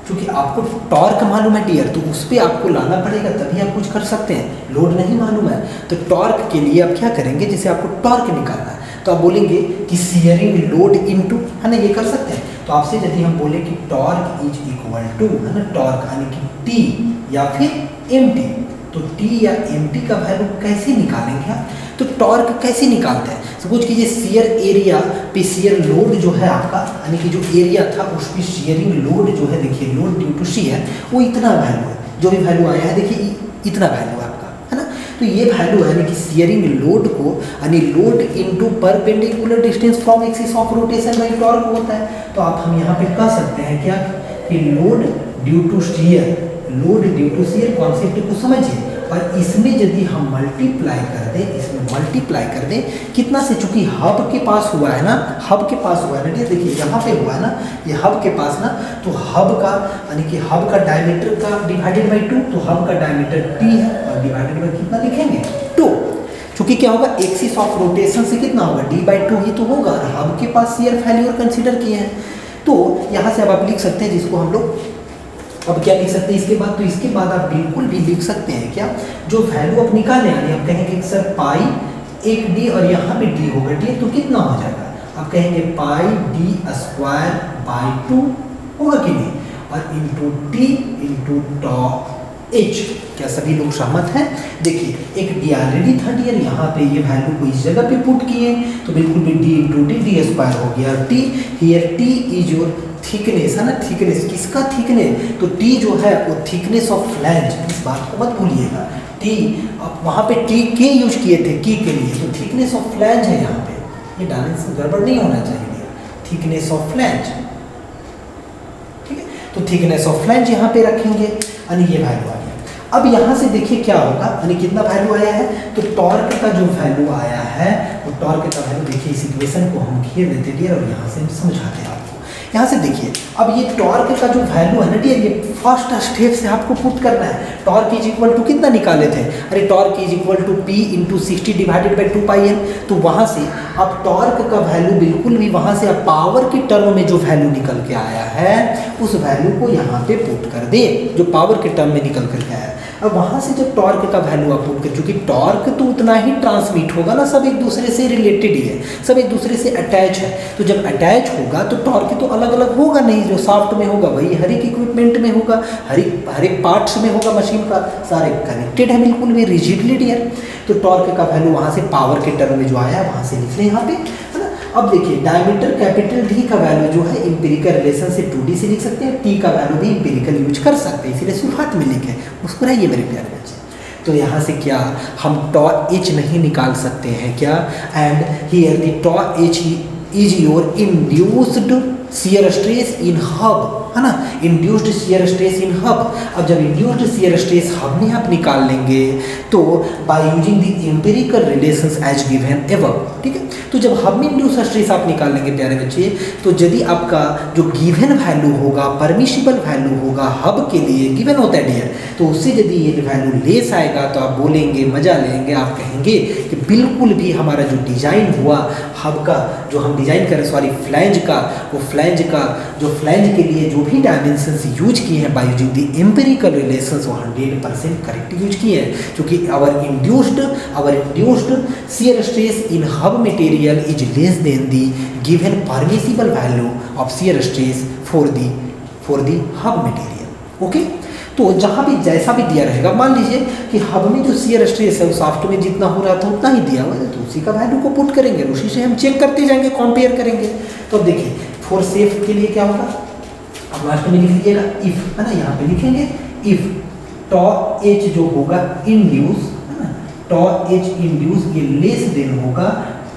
क्योंकि आपको टॉर्क मालूम है डियर, तो उस पर आपको लाना पड़ेगा तभी आप कुछ कर सकते हैं। लोड नहीं मालूम है तो टॉर्क के लिए आप क्या करेंगे, जैसे आपको टॉर्क निकालना है तो आप बोलेंगे कि शियरिंग लोड इनटू, है ना, ये कर सकते हैं। तो आपसे यदि हम बोले कि टॉर्क इज इक्वल टू, है ना, टॉर्क यानी कि टी या फिर एम टी, तो टी या एम टी का वैल्यू कैसे निकालेंगे आप, तो टॉर्क कैसे निकालते हैं। सपोज कीजिए शियर एरिया पे शियर लोड जो है आपका, यानी कि जो एरिया था उस पर शियरिंग लोड जो है, देखिए लोड ड्यू टू शियर वो इतना वैल्यू है, जो भी वैल्यू आया है देखिए इतना वैल्यू है आपका, है ना। तो ये वैल्यू है, यानी कि शियरिंग लोड को, यानी load into perpendicular distance from axis of rotation by torque होता है। तो आप हम यहाँ पे कह सकते हैं क्या कि load due to shear, load due to shear concept को समझिए, और इसमें यदि हम मल्टीप्लाई कर दें, इसमें मल्टीप्लाई कर दें कितना से, चूंकि हब के पास हुआ है ना, हब के पास हुआ है ना, देखिए यहाँ पे हुआ है ना, ये हब के पास ना, तो हब का यानी कि हब का डायमीटर का डिवाइडेड बाई 2, तो हब का डायमीटर t है और डिवाइडेड बाई कितना लिखेंगे 2, चूंकि क्या होगा एक्सिस ऑफ रोटेशन से कितना होगा d/2 ही तो होगा, और हब के पास शियर फेल्योर कंसिडर किए हैं। तो यहाँ से अब आप लिख सकते हैं, जिसको हम लोग अब क्या लिख सकते हैं इसके बाद, तो इसके बाद आप बिल्कुल भी लिख सकते हैं क्या, जो वैल्यू आप निकाले, यानी आप कहेंगे कि सर पाई एक डी और यहाँ पे डी होगा डी, तो कितना हो जाएगा, आप कहेंगे पाई डी स्क्वायर बाई 2 होगा कि नहीं, और इंटू टी इंटू टॉ एच। क्या सभी लोग सहमत हैं। देखिए एक डी ऑलरेडी था डियर, यहाँ पे ये वैल्यू को इस जगह पे पुट किए तो बिल्कुल भी D into D, D square हो गया, और T here T is your thickness, है ना, थिकनेस किसका, थिकनेस, तो टी जो है वो थिकनेस ऑफ फ्लैंज, इस बात को मत भूलिएगा। टी अब वहाँ पे टी के यूज किए थे की के लिए, तो थिकनेस ऑफ फ्लैंज है यहाँ पे, ये डायमेंशन गड़बड़ नहीं होना चाहिए, थिकनेस ऑफ फ्लैंज, ठीक है। तो थिकनेस ऑफ फ्लैंज यहाँ पे रखेंगे, यानी ये वैल्यू आ गया। अब यहाँ से देखिए क्या होगा, यानी कितना वैल्यू आया है, तो टॉर्क का जो वैल्यू आया है वो टॉर्क का वैल्यू देखिए, इस इक्वेशन को हम घेर देते डियर और यहाँ से हम समझाते हैं आपको। यहाँ से देखिए अब ये टॉर्क का जो वैल्यू है ना डियर, ये फर्स्ट स्टेप से आपको पुट करना है। टॉर्क इज इक्वल टू कितना निकाले थे, अरे torque is equal to P into 60 divided by 2πn, तो वहाँ से अब टॉर्क का वैल्यू बिल्कुल भी, वहाँ से अब पावर के टर्म में जो वैल्यू निकल के आया है उस वैल्यू को यहाँ पे पुट कर दे, जो पावर के टर्म में निकल करके आया है। अब वहाँ से जब टॉर्क का वैल्यू आप पुट कर, चूँकि टॉर्क तो उतना ही ट्रांसमिट होगा ना, सब एक दूसरे से रिलेटेड ही है, सब एक दूसरे से अटैच है, तो जब अटैच होगा तो टॉर्क तो अलग अलग होगा नहीं, जो सॉफ्ट में होगा वही हर एक इक्विपमेंट में होगा, हर एक पार्ट्स में होगा मशीन का, सारे कनेक्टेड है बिल्कुल भी रिजिडली डियर। तो टॉर्क का वैल्यू वहाँ से पावर के टर्म में जो आया है वहाँ से लिख लें यहाँ पे, है ना। अब देखिए डायमीटर कैपिटल डी का वैल्यू जो है इंपेरिकल रिलेशन से 2d से लिख सकते हैं, टी का वैल्यू भी इंपेरिकल यूज कर सकते हैं, इसीलिए शुरुआत में लिखे, मुस्कुराइए मेरे प्यारे बच्चे। तो यहाँ से क्या हम टॉ एच नहीं निकाल सकते हैं क्या, and here the tau h is your induced shear stress in hub, है ना, induced shear stress in hub. अब जब इंड्यूस्ड शियर स्ट्रेस हब में आप निकाल लेंगे तो by using the empirical relations as given above, ठीक है। तो जब हब में इंड्यूस्ड स्ट्रेस आप निकाल लेंगे प्यारे बच्चे, तो यदि आपका जो गिवन वैल्यू होगा, परमिशिबल वैल्यू होगा हब के लिए गिवन होता है डियर, तो उससे यदि ये वैल्यू लेस आएगा तो आप बोलेंगे, मजा लेंगे, आप कहेंगे कि बिल्कुल भी हमारा जो डिजाइन हुआ हब का, जो हम डिजाइन करें, सॉरी फ्लैंज का, वो फ्लैंज का जो फ्लैंज के लिए जो भी डायमेंशंस यूज किए हैं by using the empirical relations, वो 100% करेक्ट यूज किए हैं, क्योंकि our induced shear stress in hub material is less than the given permissible value of shear stress for the hub material. Okay, तो जहाँ भी जैसा भी दिया रहेगा, मान लीजिए कि हब में जो शियर स्ट्रेस है वो सॉफ्ट में जितना हो रहा था उतना ही दिया हुआ है, तो उसी का वैल्यू को पुट करेंगे, उसी से हम चेक करते जाएंगे, कंपेयर करेंगे। तो देखिए फॉर सेफ के लिए क्या होगा, अब लास्ट में लिख लीजिएगा इफ, है ना, यहाँ पे लिखेंगे इफ टॉ एच जो होगा इंड्यूस, है ना, टॉ एच इंड्यूस ये लेस देन होगा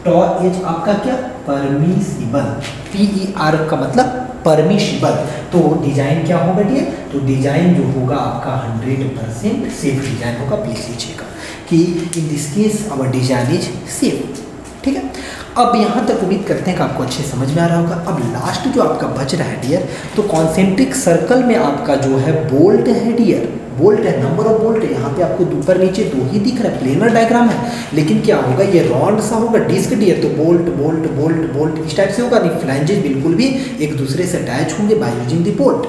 टॉ एच आपका क्या, परमिसिबल, PER का मतलब परमिशिबल। तो डिजाइन क्या होगा डियर, तो डिजाइन जो होगा आपका 100% सेफ डिजाइन होगा। प्लीज लीजिएगा कि in this case our design is safe. ठीक है, अब यहाँ तक उम्मीद करते हैं कि आपको अच्छे समझ में आ रहा होगा। अब लास्ट जो आपका बच रहा है डियर, तो कॉन्सेंट्रिक सर्कल में आपका जो है बोल्ट है डियर, बोल्ट है, नंबर ऑफ बोल्ट है। यहाँ पे आपको ऊपर नीचे दो ही दिख रहा है, प्लेनर डायग्राम है, लेकिन क्या होगा ये राउंड सा होगा डिस्क डियर, तो बोल्ट बोल्ट बोल्ट बोल्ट इस टाइप से होगा। नहीं, फ्लैंजेस बिल्कुल भी एक दूसरे से अटैच होंगे बाय यूजिंग द बोल्ट।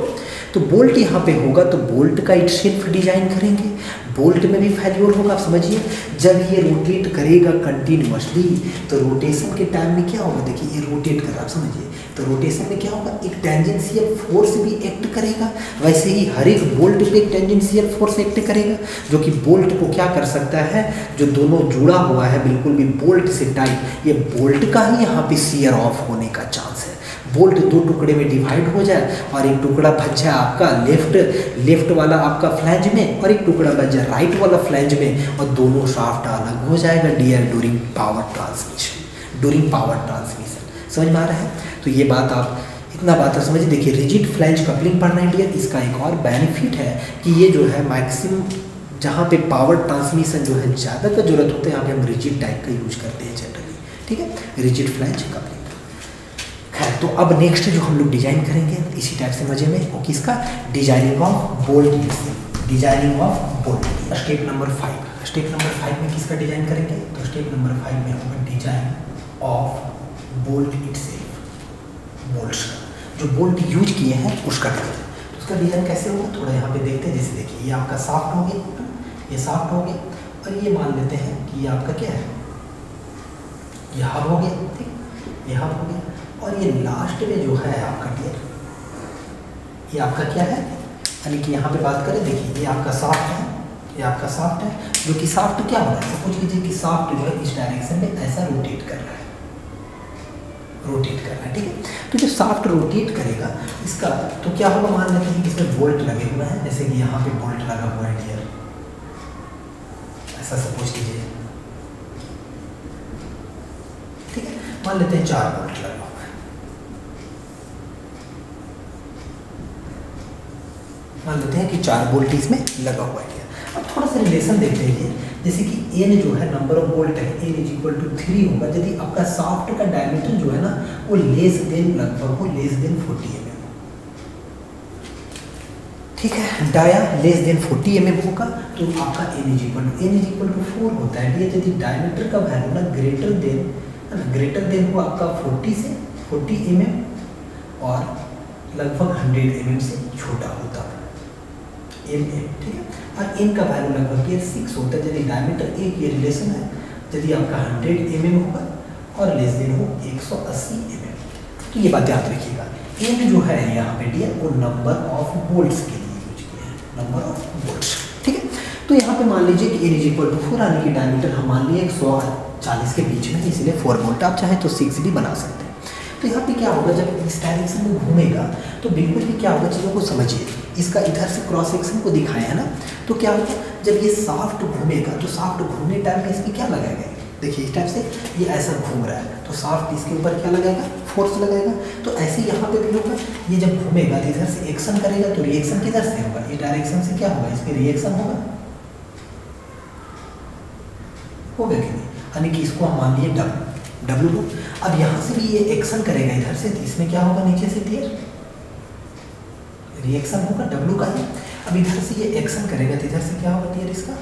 तो बोल्ट यहाँ पे होगा तो बोल्ट का इट सेल्फ डिजाइन करेंगे। बोल्ट में भी फेल्योर होगा, आप समझिए जब ये रोटेट करेगा कंटिन्यूअसली, तो रोटेशन के टाइम में क्या होगा, देखिए ये रोटेट कर रहा है, आप समझिए, तो रोटेशन में क्या होगा, एक टेंजेंशियल फोर्स भी एक्ट करेगा। वैसे ही हर एक बोल्ट पे एक टेंजेंशियल फोर्स एक्ट करेगा, जो कि बोल्ट को क्या कर सकता है, जो दोनों जुड़ा हुआ है बिल्कुल भी बोल्ट से टाइट, ये बोल्ट का ही यहाँ पे शियर ऑफ होने का चांस है। बोल्ट दो टुकड़े में डिवाइड हो जाए और एक टुकड़ा बच जाए आपका लेफ्ट वाला आपका फ्लैंज में, और एक टुकड़ा बच जाए राइट वाला फ्लैंज में, और दोनों शाफ्ट अलग हो जाएगा डियर ड्यूरिंग पावर ट्रांसमिशन। समझ में आ रहा है? तो ये बात आप इतना बात है समझिए। देखिए रिजिड फ्लैंज कपलिंग पढ़ना है डियर, इसका एक और बेनिफिट है कि ये जो है मैक्सिमम जहाँ पे पावर ट्रांसमिशन जो है ज़्यादा का जरूरत होता है, यहाँ पे हम रिजिड टाइप का यूज करते हैं जनरली। ठीक है, रिजिड फ्लैंज कपलिंग। खैर, तो अब नेक्स्ट जो हम लोग डिजाइन करेंगे इसी टाइप से मजे में, वो किसका, designing of bolt, designing of bolt. Step number 5, step number 5 में किसका डिजाइन करेंगे, तो स्टेप नंबर 5 में होगा design of bolt itself, bolts का जो बोल्ट यूज किए हैं उसका डिजाइन। तो उसका डिजाइन कैसे होगा, थोड़ा यहाँ पे देखते हैं। जैसे देखिए ये आपका साफ्ट हो गया, ये साफ्ट हो गया, और ये मान लेते हैं कि ये आपका क्या है, ये हब हो गया। ठीक, ये हब हो गया, और ये लास्ट में जो है आपका डियर, ये आपका क्या है, यानी कि यहाँ पे बात करें, देखिए ये आपका साफ्ट है, ये आपका साफ्ट है, जो कि साफ्ट क्या हो रहा है, सपोज कीजिए कि साफ्ट जो है इस डायरेक्शन में ऐसा रोटेट कर रहा है, रोटेट कर रहा है। ठीक है, तो जब साफ्ट रोटेट करेगा इसका, तो क्या होगा, मान लेते हैं कि इसमें बोल्ट लगे हुए हैं, जैसे कि यहाँ पे बोल्ट लगा हुआ है डियर, ऐसा सपोज कीजिए। ठीक है, मान लेते हैं 4 बोल्ट लगा हुआ है, मान लेते हैं कि 4 बोल्ट इसमें लगा हुआ है। अब थोड़ा सा रिलेशन देखते हैं, जैसे कि एन जो है नंबर ऑफ बोल्ट है, एन इज इक्वल टू 3 होगा यदि आपका साफ्ट का डायमीटर जो है ना वो लेस देन लगभग हो लेस देन 40 mm। ठीक है, डाया लेस देन 40 mm होगा, तो आपका एन इज इक्वल टू 4 होता है। यदि डायमीटर का वैल्यू ना ग्रेटर देन हो आपका 40 mm और लगभग 100 mm से छोटा होता है mm। ठीक है, और एन का वैल्यू लगभग 6 होता है। यदि डायमीटर एक ये रिलेशन है, यदि आपका 100 mm होगा और लेस देन हो 180 mm। तो ये बात याद रखिएगा। एन जो है यहाँ पे डियर वो नंबर ऑफ बोल्ट्स के लिए यूज किया है, नंबर ऑफ बोल्ट्स। ठीक है, तो यहाँ पे मान लीजिए कि एन इज इक्वल टू 4 यानी कि डायमीटर हम मान लिए 140 के बीच में, इसलिए 4 बोल्ट। आप चाहे तो 6 भी बना सकते हैं। तो यहाँ पे क्या होगा, जब इस डायरेक्शन में घूमेगा तो बिल्कुल भी क्या होगा, चीज़ों को समझिए। इसका इधर से क्रॉस सेक्शन को दिखाया है ना, तो क्या होगा जब ये साफ्ट घूमेगा तो साफ्ट घूमने टाइम में इसमें क्या लगाएगा, देखिए इस टाइप से ये ऐसा घूम रहा है, तो साफ्ट इसके ऊपर क्या लगाएगा, फोर्स लगाएगा। तो ऐसे यहाँ पे भी होगा, ये जब घूमेगा तो इधर से एक्शन करेगा, तो रिएक्शन किधर से होगा, इस डायरेक्शन से क्या होगा, इस पर रिएक्शन होगा कि नहीं, यानी कि इसको हम मान लिए डब्ल्यू को। अब यहाँ से भी ये एक्शन करेगा इधर से, तो इसमें क्या होगा, नीचे से डियर रिएक्शन होगा डब्ल्यू का ही। अब इधर से ये एक्शन करेगा तो इधर से क्या होगा डियर, इसका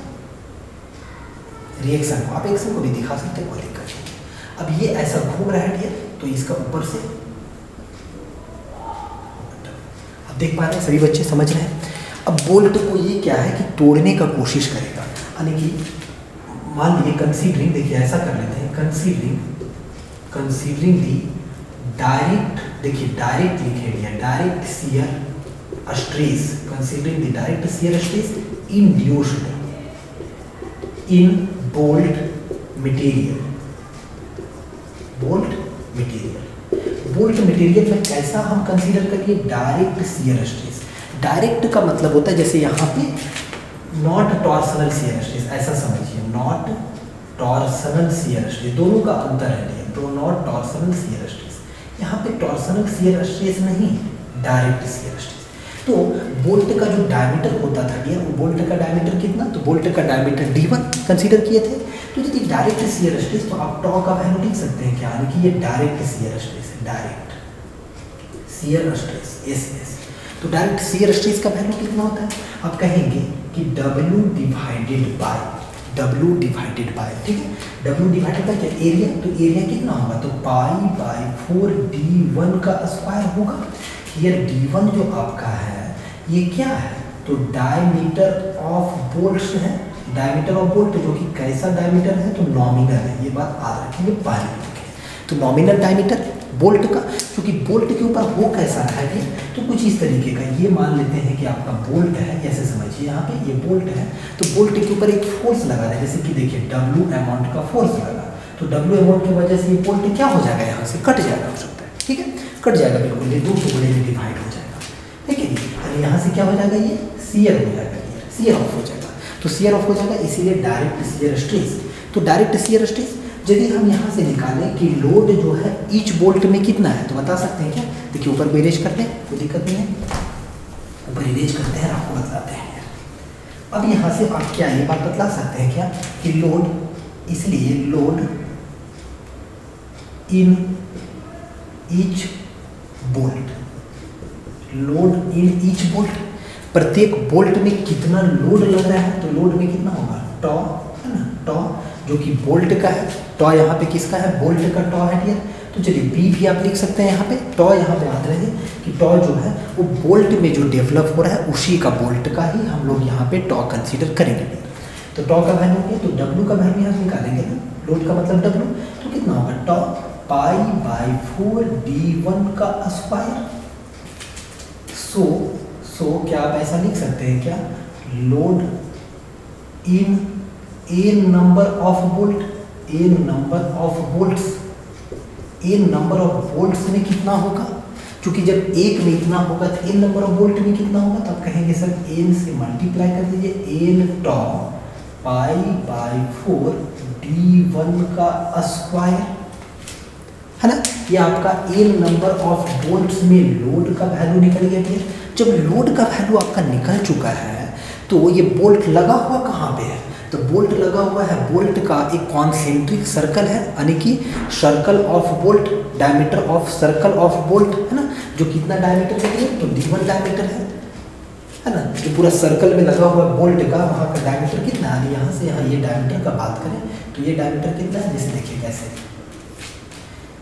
रिएक्शन को। आप एक्शन को भी दिखा सकते हैं, कोई दिक्कत नहीं। अब ये ऐसा घूम रहा है डियर, तो इसका ऊपर से अब देख पा रहे हैं सभी बच्चे, समझ रहे हैं। अब बोल्ट को ये क्या है कि तोड़ने का कोशिश करेगा, यानी कि मान लीजिए कंसीडरिंग, देखिए ऐसा कर लेते हैं, कंसीडरिंग दी डायरेक्ट, देखिए डायरेक्ट लिखे गया, direct shear stress, considering the direct shear stress induced in bolt material. Bolt material में कैसा हम कंसीडर करिए, डायरेक्ट शियर स्ट्रेस। डायरेक्ट का मतलब होता है जैसे यहाँ पे नॉट टॉर्सनल शियर स्ट्रेस, ऐसा समझिए, नॉट टॉर्सनल शियर स्ट्रेस, दोनों का अंतर है, तो नॉट टॉर्सनल शियर स्ट्रेस। यहाँ पे टॉर्सनल शियर स्ट्रेस नहीं, डायरेक्ट शियर स्ट्रेस। तो बोल्ट का जो डायमीटर होता था डियर, वो बोल्ट का डायमीटर कितना, तो बोल्ट का डायमीटर D1 कंसीडर किए थे। तो यदि डायरेक्ट शियर स्ट्रेस, तो आप टॉ का वैल्यू लिख सकते हैं क्या, यानी कि ये डायरेक्ट शियर स्ट्रेस है, डायरेक्ट शियर स्ट्रेस SS। तो डायरेक्ट शियर स्ट्रेस का वैल्यू कितना होता है, आप कहेंगे कि W डिवाइडेड बाय, ठीक है, W डिवाइडेड बाय क्या, एरिया, तो एरिया कितना होगा, तो π/4 D1 का स्क्वायर होगा। ये D1 जो आपका है ये क्या है, तो डायमीटर ऑफ बोल्ट्स है, डायमीटर ऑफ बोल्ट जो कि कैसा डायमीटर है, तो नॉमिनल है, ये बात याद रखेंगे पहले। तो नॉमिनल डायमीटर बोल्ट का, क्योंकि बोल्ट के ऊपर हो कैसा रहा है, तो कुछ इस तरीके का, ये मान लेते हैं कि आपका बोल्ट है, ऐसे समझिए यहाँ पे ये बोल्ट है, तो बोल्ट के ऊपर एक फोर्स लगा है, जैसे कि देखिए W अमाउंट का फोर्स लगा, तो W अमाउंट की वजह से ये बोल्ट क्या हो जाएगा, यहाँ से कट जाएगा, हो सकता है, ठीक है, कट जाएगा बिल्कुल, ये दो टुकड़े में डिवाइड हो जाएगा, ठीक है, और यहाँ से क्या हो जाएगा, ये शियर हो जाएगा, शियर ऑफ हो जाएगा, तो शियर ऑफ हो जाएगा, इसीलिए डायरेक्ट शियर स्ट्रेस। तो डायरेक्ट शियर स्ट्रेस यदि हम यहाँ से निकालें कि लोड जो है ईच बोल्ट में कितना है, तो बता सकते हैं क्या, देखिए ऊपर को इरेज करते हैं, कोई दिक्कत नहीं है, ऊपर इरेज करते हैं, आपको बतलाते हैं। अब यहाँ से आप क्या ये बात बतला सकते हैं क्या, कि लोड, इसलिए load in each bolt, load in each bolt, प्रत्येक बोल्ट में कितना लोड लग रहा है, तो लोड में कितना होगा, टॉ है ना, टॉ जो कि बोल्ट का है, टॉ यहाँ पे किसका है, बोल्ट का टॉ है डियर। तो चलिए बी भी आप लिख सकते हैं यहाँ पे, टॉ यहाँ पे याद रहे कि टॉ जो है वो बोल्ट में जो डेवलप हो रहा है उसी का बोल्ट का ही हम लोग यहाँ पे टॉ कंसीडर करेंगे। तो टॉ का वैल्यू क्या, तो W का वैल्यू यहाँ से निकालेंगे ना, लोड का मतलब W, तो कितना होगा, टॉ π/4 D1 का स्क्वायर। सो क्या आप ऐसा लिख सकते हैं क्या, load in a number of bolt, a number of bolts, a number of bolts में कितना होगा, क्योंकि जब एक में इतना होगा तो एन नंबर ऑफ बोल्ट में कितना होगा, तो आप कहेंगे सर एन से मल्टीप्लाई कर दीजिए, एन टॉ π/4 D1 का स्क्वायर, है ना, ये आपका एन नंबर ऑफ बोल्ट्स में लोड का वैल्यू निकल गया। फिर जब लोड का वैल्यू आपका निकल चुका है, तो ये बोल्ट लगा हुआ कहाँ पे है, तो बोल्ट लगा हुआ है, बोल्ट का एक कॉन्सेंट्रिक सर्कल है, यानी कि circle of bolt, diameter of circle of bolt, है ना, जो कितना डायमीटर है, तो D1 डायमीटर है ना, जो पूरा सर्कल में लगा हुआ बोल्ट का, वहाँ का डायमीटर कितना है, यहाँ से यहाँ ये डायमीटर का बात करें तो ये डायमीटर कितना है, जैसे देखिए कैसे,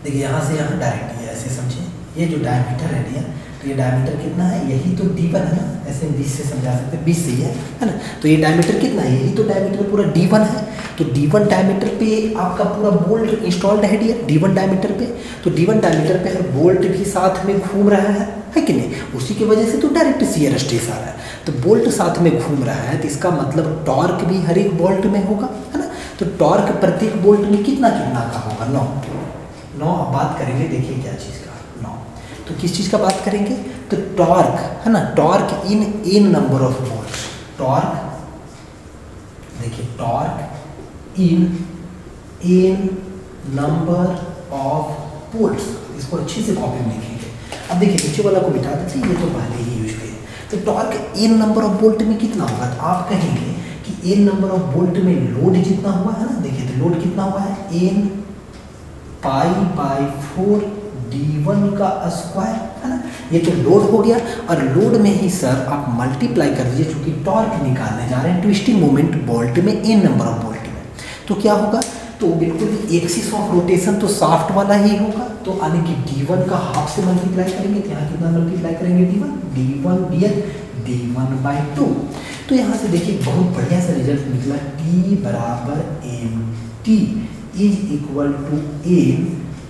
देखिए यहाँ से यहाँ डायरेक्ट ये ऐसे समझिए, ये जो डायमीटर है डियर, तो ये डायमीटर कितना है, यही तो D1 है ना, ऐसे 20 से समझा सकते हैं, 20 से ही है ना, तो ये डायमीटर कितना है, यही तो डायमीटर पूरा D1 है। तो D1 डायमीटर पे आपका पूरा बोल्ट इंस्टॉल्ड है डियर, D1 डायमीटर पे, तो D1 डायमीटर पे हर बोल्ट भी साथ में घूम रहा है कि नहीं, उसी की वजह से तो डायरेक्ट शियर स्ट्रेस आ रहा है। तो बोल्ट साथ में घूम रहा है, तो इसका मतलब टॉर्क भी हर एक बोल्ट में होगा, है ना, तो टॉर्क प्रत्येक बोल्ट में कितना कितना का होगा, 9 अब बात करेंगे, देखिए क्या चीज़ का 9, तो किस चीज़ का बात करेंगे, तो टॉर्क, है ना, torque in N number of bolts, torque, देखिए torque in N number of bolts, इसको अच्छे से कॉपी में लिखेंगे। अब देखिए नीचे वाला को मिटा दीजिए, ये तो पहले ही यूज किए, तो torque n number of bolt में कितना होगा, तो आप कहेंगे कि एन नंबर ऑफ बोल्ट में लोड जितना हुआ है ना, देखिए तो लोड कितना हुआ है, एन π/4 D1 का स्क्वायर, है ना, ये तो लोड हो गया, और लोड में ही सर आप मल्टीप्लाई कर दीजिए, चूंकि टॉर्क निकालने जा रहे हैं ट्विस्टिंग मोमेंट बोल्ट में, एन नंबर ऑफ बोल्ट में, तो क्या होगा, तो बिल्कुल एक्सिस ऑफ रोटेशन तो शाफ्ट वाला ही होगा, तो यानी कि D1 का हाफ से मल्टीप्लाई करेंगे, तो यहाँ कितना मल्टीप्लाई करेंगे, D1 तो यहाँ से देखिए बहुत बढ़िया सा रिजल्ट निकला, T = MT is equal to N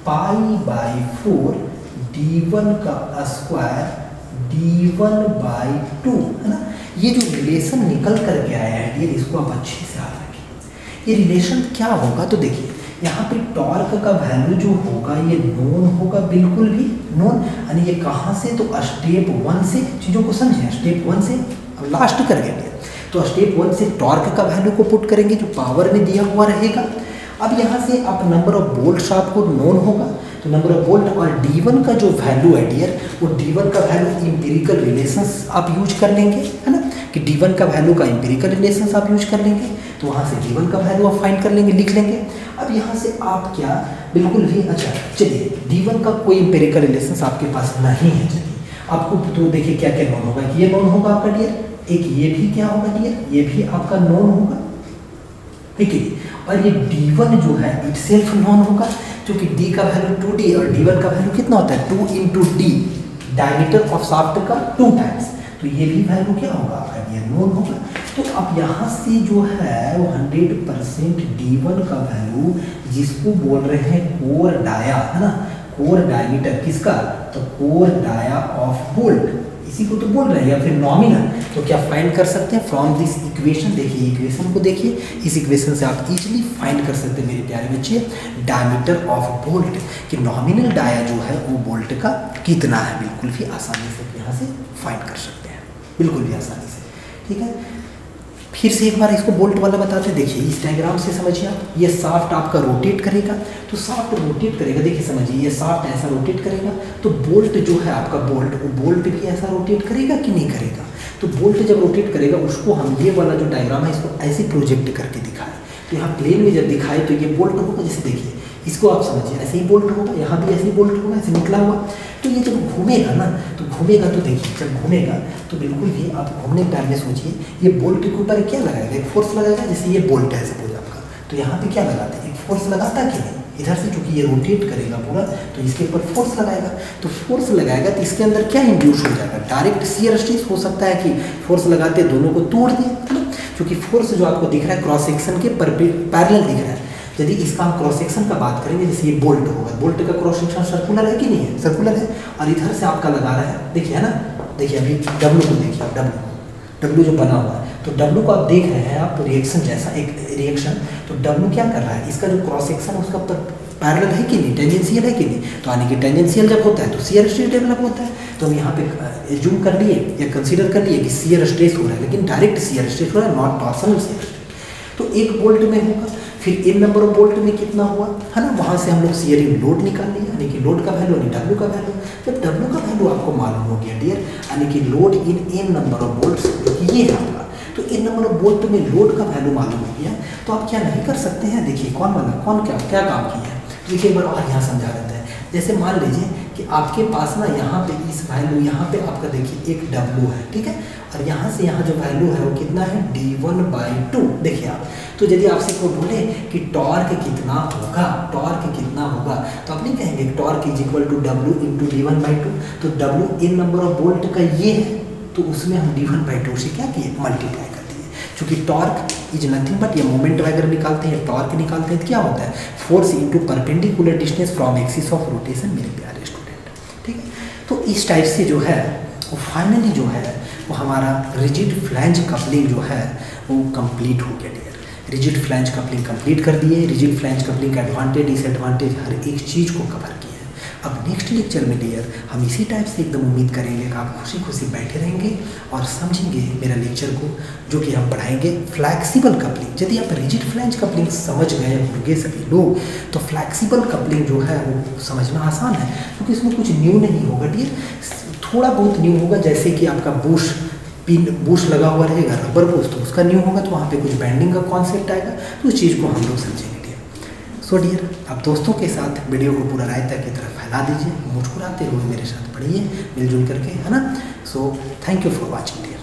π/4 D1 का स्क्वायर D1/2, है ना। ये जो रिलेशन निकल करके आया है, ये इसको आप अच्छे से याद रखिए। ये रिलेशन क्या होगा, तो देखिए यहाँ पे टॉर्क का वैल्यू जो होगा ये नोन होगा, बिल्कुल भी नोन, यानी ये कहाँ से, तो स्टेप 1 से, चीज़ों को समझें, स्टेप 1 से अब लास्ट कर गए, तो स्टेप 1 से टॉर्क का वैल्यू को पुट करेंगे जो पावर में दिया हुआ रहेगा। अब यहाँ से आप नंबर ऑफ बोल्ट्स आपको नोन होगा, तो नंबर ऑफ बोल्ट और D1 का जो वैल्यू है डियर वो D1 का वैल्यू एम्पिरिकल रिलेशंस आप यूज कर लेंगे, है ना, कि D1 का वैल्यू का एम्पिरिकल रिलेशंस आप यूज कर लेंगे, तो वहाँ से D1 का वैल्यू आप फाइंड कर लेंगे, लिख लेंगे। अब यहाँ से आप क्या बिल्कुल भी, अच्छा चलिए D1 का कोई एम्पिरिकल रिलेशंस आपके पास नहीं है, चलिए आपको तो देखिए क्या क्या नोन होगा, ये नोन होगा आपका डियर, एक ये भी क्या होगा डियर, ये भी आपका नोन होगा, ठीक है। और ये D1 जो है इटसेल्फ नोन होगा, क्योंकि D का वैल्यू 2D और D1 का वैल्यू कितना होता है 2 into D, diameter of shaft का 2 टाइम्स, तो ये भी वैल्यू क्या होगा आपका ये नोन होगा। तो अब यहाँ से जो है वो 100% D1 का वैल्यू, जिसको बोल रहे हैं कोर डाया, है ना, कोर डायमीटर किसका, तो कोर डाया ऑफ बोल्ट, इसी को तो बोल रहे हैं, या फिर नॉमिनल, तो क्या फाइंड कर सकते हैं फ्रॉम दिस इक्वेशन। देखिए इक्वेशन को देखिए, इस इक्वेशन से आप इजीली फाइंड कर सकते हैं मेरे प्यारे बच्चे डायमीटर ऑफ बोल्ट, कि नॉमिनल डाया जो है वो बोल्ट का कितना है, बिल्कुल भी आसानी से यहाँ से फाइंड कर सकते हैं, बिल्कुल भी आसानी से, ठीक है। फिर से एक बार इसको बोल्ट वाला बताते हैं, देखिए इस डायग्राम से समझिए आप, ये शाफ्ट आपका रोटेट करेगा, तो शाफ्ट रोटेट करेगा, देखिए समझिए ये शाफ्ट ऐसा रोटेट करेगा, तो बोल्ट जो है आपका बोल्ट, वो बोल्ट भी ऐसा रोटेट करेगा कि नहीं करेगा। तो बोल्ट जब रोटेट करेगा उसको हम ये वाला जो डायग्राम है इसको ऐसे प्रोजेक्ट करके दिखाएं, तो यहाँ प्लेन में जब दिखाए तो ये बोल्ट होगा, जैसे देखिए इसको आप समझिए ऐसे ही बोल्ट होगा, यहाँ भी ऐसे ही बोल्ट होगा, ऐसे निकला हुआ, तो ये जब घूमेगा ना, तो घूमेगा तो देखिए जब घूमेगा तो बिल्कुल भी आप घूमने टाइम में सोचिए ये बोल्ट के ऊपर क्या लगाएगा, एक फोर्स लगाएगा, जैसे ये बोल्ट है सपोज आपका, तो यहाँ पे क्या लगाते हैं, एक फोर्स लगाता है कि नहीं, इधर से चूंकि ये रोटेट करेगा पूरा, तो इसके ऊपर फोर्स लगाएगा, तो फोर्स लगाएगा तो इसके अंदर क्या इंड्यूस हो जाएगा, डायरेक्ट शियर स्ट्रेस, हो सकता है कि फोर्स लगाते दोनों को तोड़ दें, है ना, क्योंकि फोर्स जो आपको दिख रहा है क्रॉस सेक्शन के पैरेलल दिख रहा है। यदि इसका हम क्रॉस सेक्शन का बात करेंगे, जैसे ये बोल्ट होगा, बोल्ट का क्रॉस सेक्शन सर्कुलर है कि नहीं है, सर्कुलर है, और इधर से आपका लगा रहा है, देखिए है ना, देखिए अभी डब्लू को देखिए, डब्लू जो बना हुआ है, तो डब्लू को आप देख रहे हैं आप रिएक्शन जैसा एक रिएक्शन, तो डब्लू क्या कर रहा है, इसका जो क्रॉस सेक्शन है उसका पैरेलल है कि नहीं, टेंजेंशियल है कि नहीं, तो यानी कि टेंजेंशियल जब होता है तो शियर स्ट्रेस डेवलप होता है, तो हम यहाँ पे एज्यूम कर लिए या कंसीडर कर लिए कि शियर स्ट्रेस हो रहा है, लेकिन डायरेक्ट शियर स्ट्रेस हो रहा है, नॉट टॉर्सनल शियर स्ट्रेस। तो एक बोल्ट में होगा, फिर इन नंबर ऑफ बोल्ट में कितना हुआ, है ना, वहाँ से हम लोग शियरिंग लोड निकाल लिया, यानी कि लोड का वैल्यू यानी डब्ल्यू का वैल्यू, जब डब्ल्यू का वैल्यू आपको मालूम हो गया डियर, यानी कि load in number of bolts, जो कि ये है आपका, तो इन नंबर ऑफ बोल्ट में लोड का वैल्यू मालूम हो गया, तो आप क्या नहीं कर सकते हैं, देखिए कौन क्या काम किया है, तो देखिए एक बार और यहाँ समझा देते हैं। जैसे मान लीजिए कि आपके पास ना यहाँ पे इस वैल्यू, यहाँ पे आपका देखिए एक डब्ल्यू है, ठीक है, और यहाँ से यहाँ जो वैल्यू है वो कितना है D1/2, देखिए आप, तो यदि आपसे कोई बोले कि टॉर्क कितना होगा, टॉर्क कितना होगा, तो आप नहीं कहेंगे torque is equal to W × D1/2, तो W in number of bolt का ये है, तो उसमें हम D1/2 से क्या किए, मल्टीप्लाई कर दिए, क्योंकि टॉर्क इज नथिंग बट, ये मोमेंट वगैरह निकालते हैं, टॉर्क निकालते हैं, तो क्या होता है force into perpendicular distance from axis of rotation, मेरे प्यारे स्टूडेंट, ठीक है। तो इस टाइप से जो है वो फाइनली जो है वो हमारा रिजिड फ्लैंज कपलिंग जो है वो कंप्लीट हो गया dear. Rigid flange coupling complete कर दिए, रिजिड फ्लैंज कपलिंग का एडवांटेज डिसएडवांटेज हर एक चीज़ को कवर किया है। अब नेक्स्ट लेक्चर में डियर हम इसी टाइप से एकदम उम्मीद करेंगे कि आप खुशी खुशी बैठे रहेंगे और समझेंगे मेरा लेक्चर को, जो कि हम पढ़ाएंगे फ्लैक्सिबल कपलिंग। यदि आप रिजिड फ्लैंज कपलिंग समझ गए होंगे सभी लोग, तो फ्लैक्सिबल कपलिंग जो है वो समझना आसान है, क्योंकि इसमें कुछ न्यू नहीं होगा डियर, थोड़ा बहुत न्यू होगा, जैसे कि आपका बुश लगा हुआ रहेगा, रबर बुश, तो उसका न्यू होगा, तो वहाँ पे कुछ बैंडिंग का कॉन्सेप्ट आएगा, तो उस चीज़ को हम लोग समझेंगे डियर। सो डियर, आप दोस्तों के साथ वीडियो को पूरा रायता की तरफ फैला दीजिए, मुस्कुराते हुए मेरे साथ पढ़िए मिलजुल करके, है ना। So thank you for watching dear.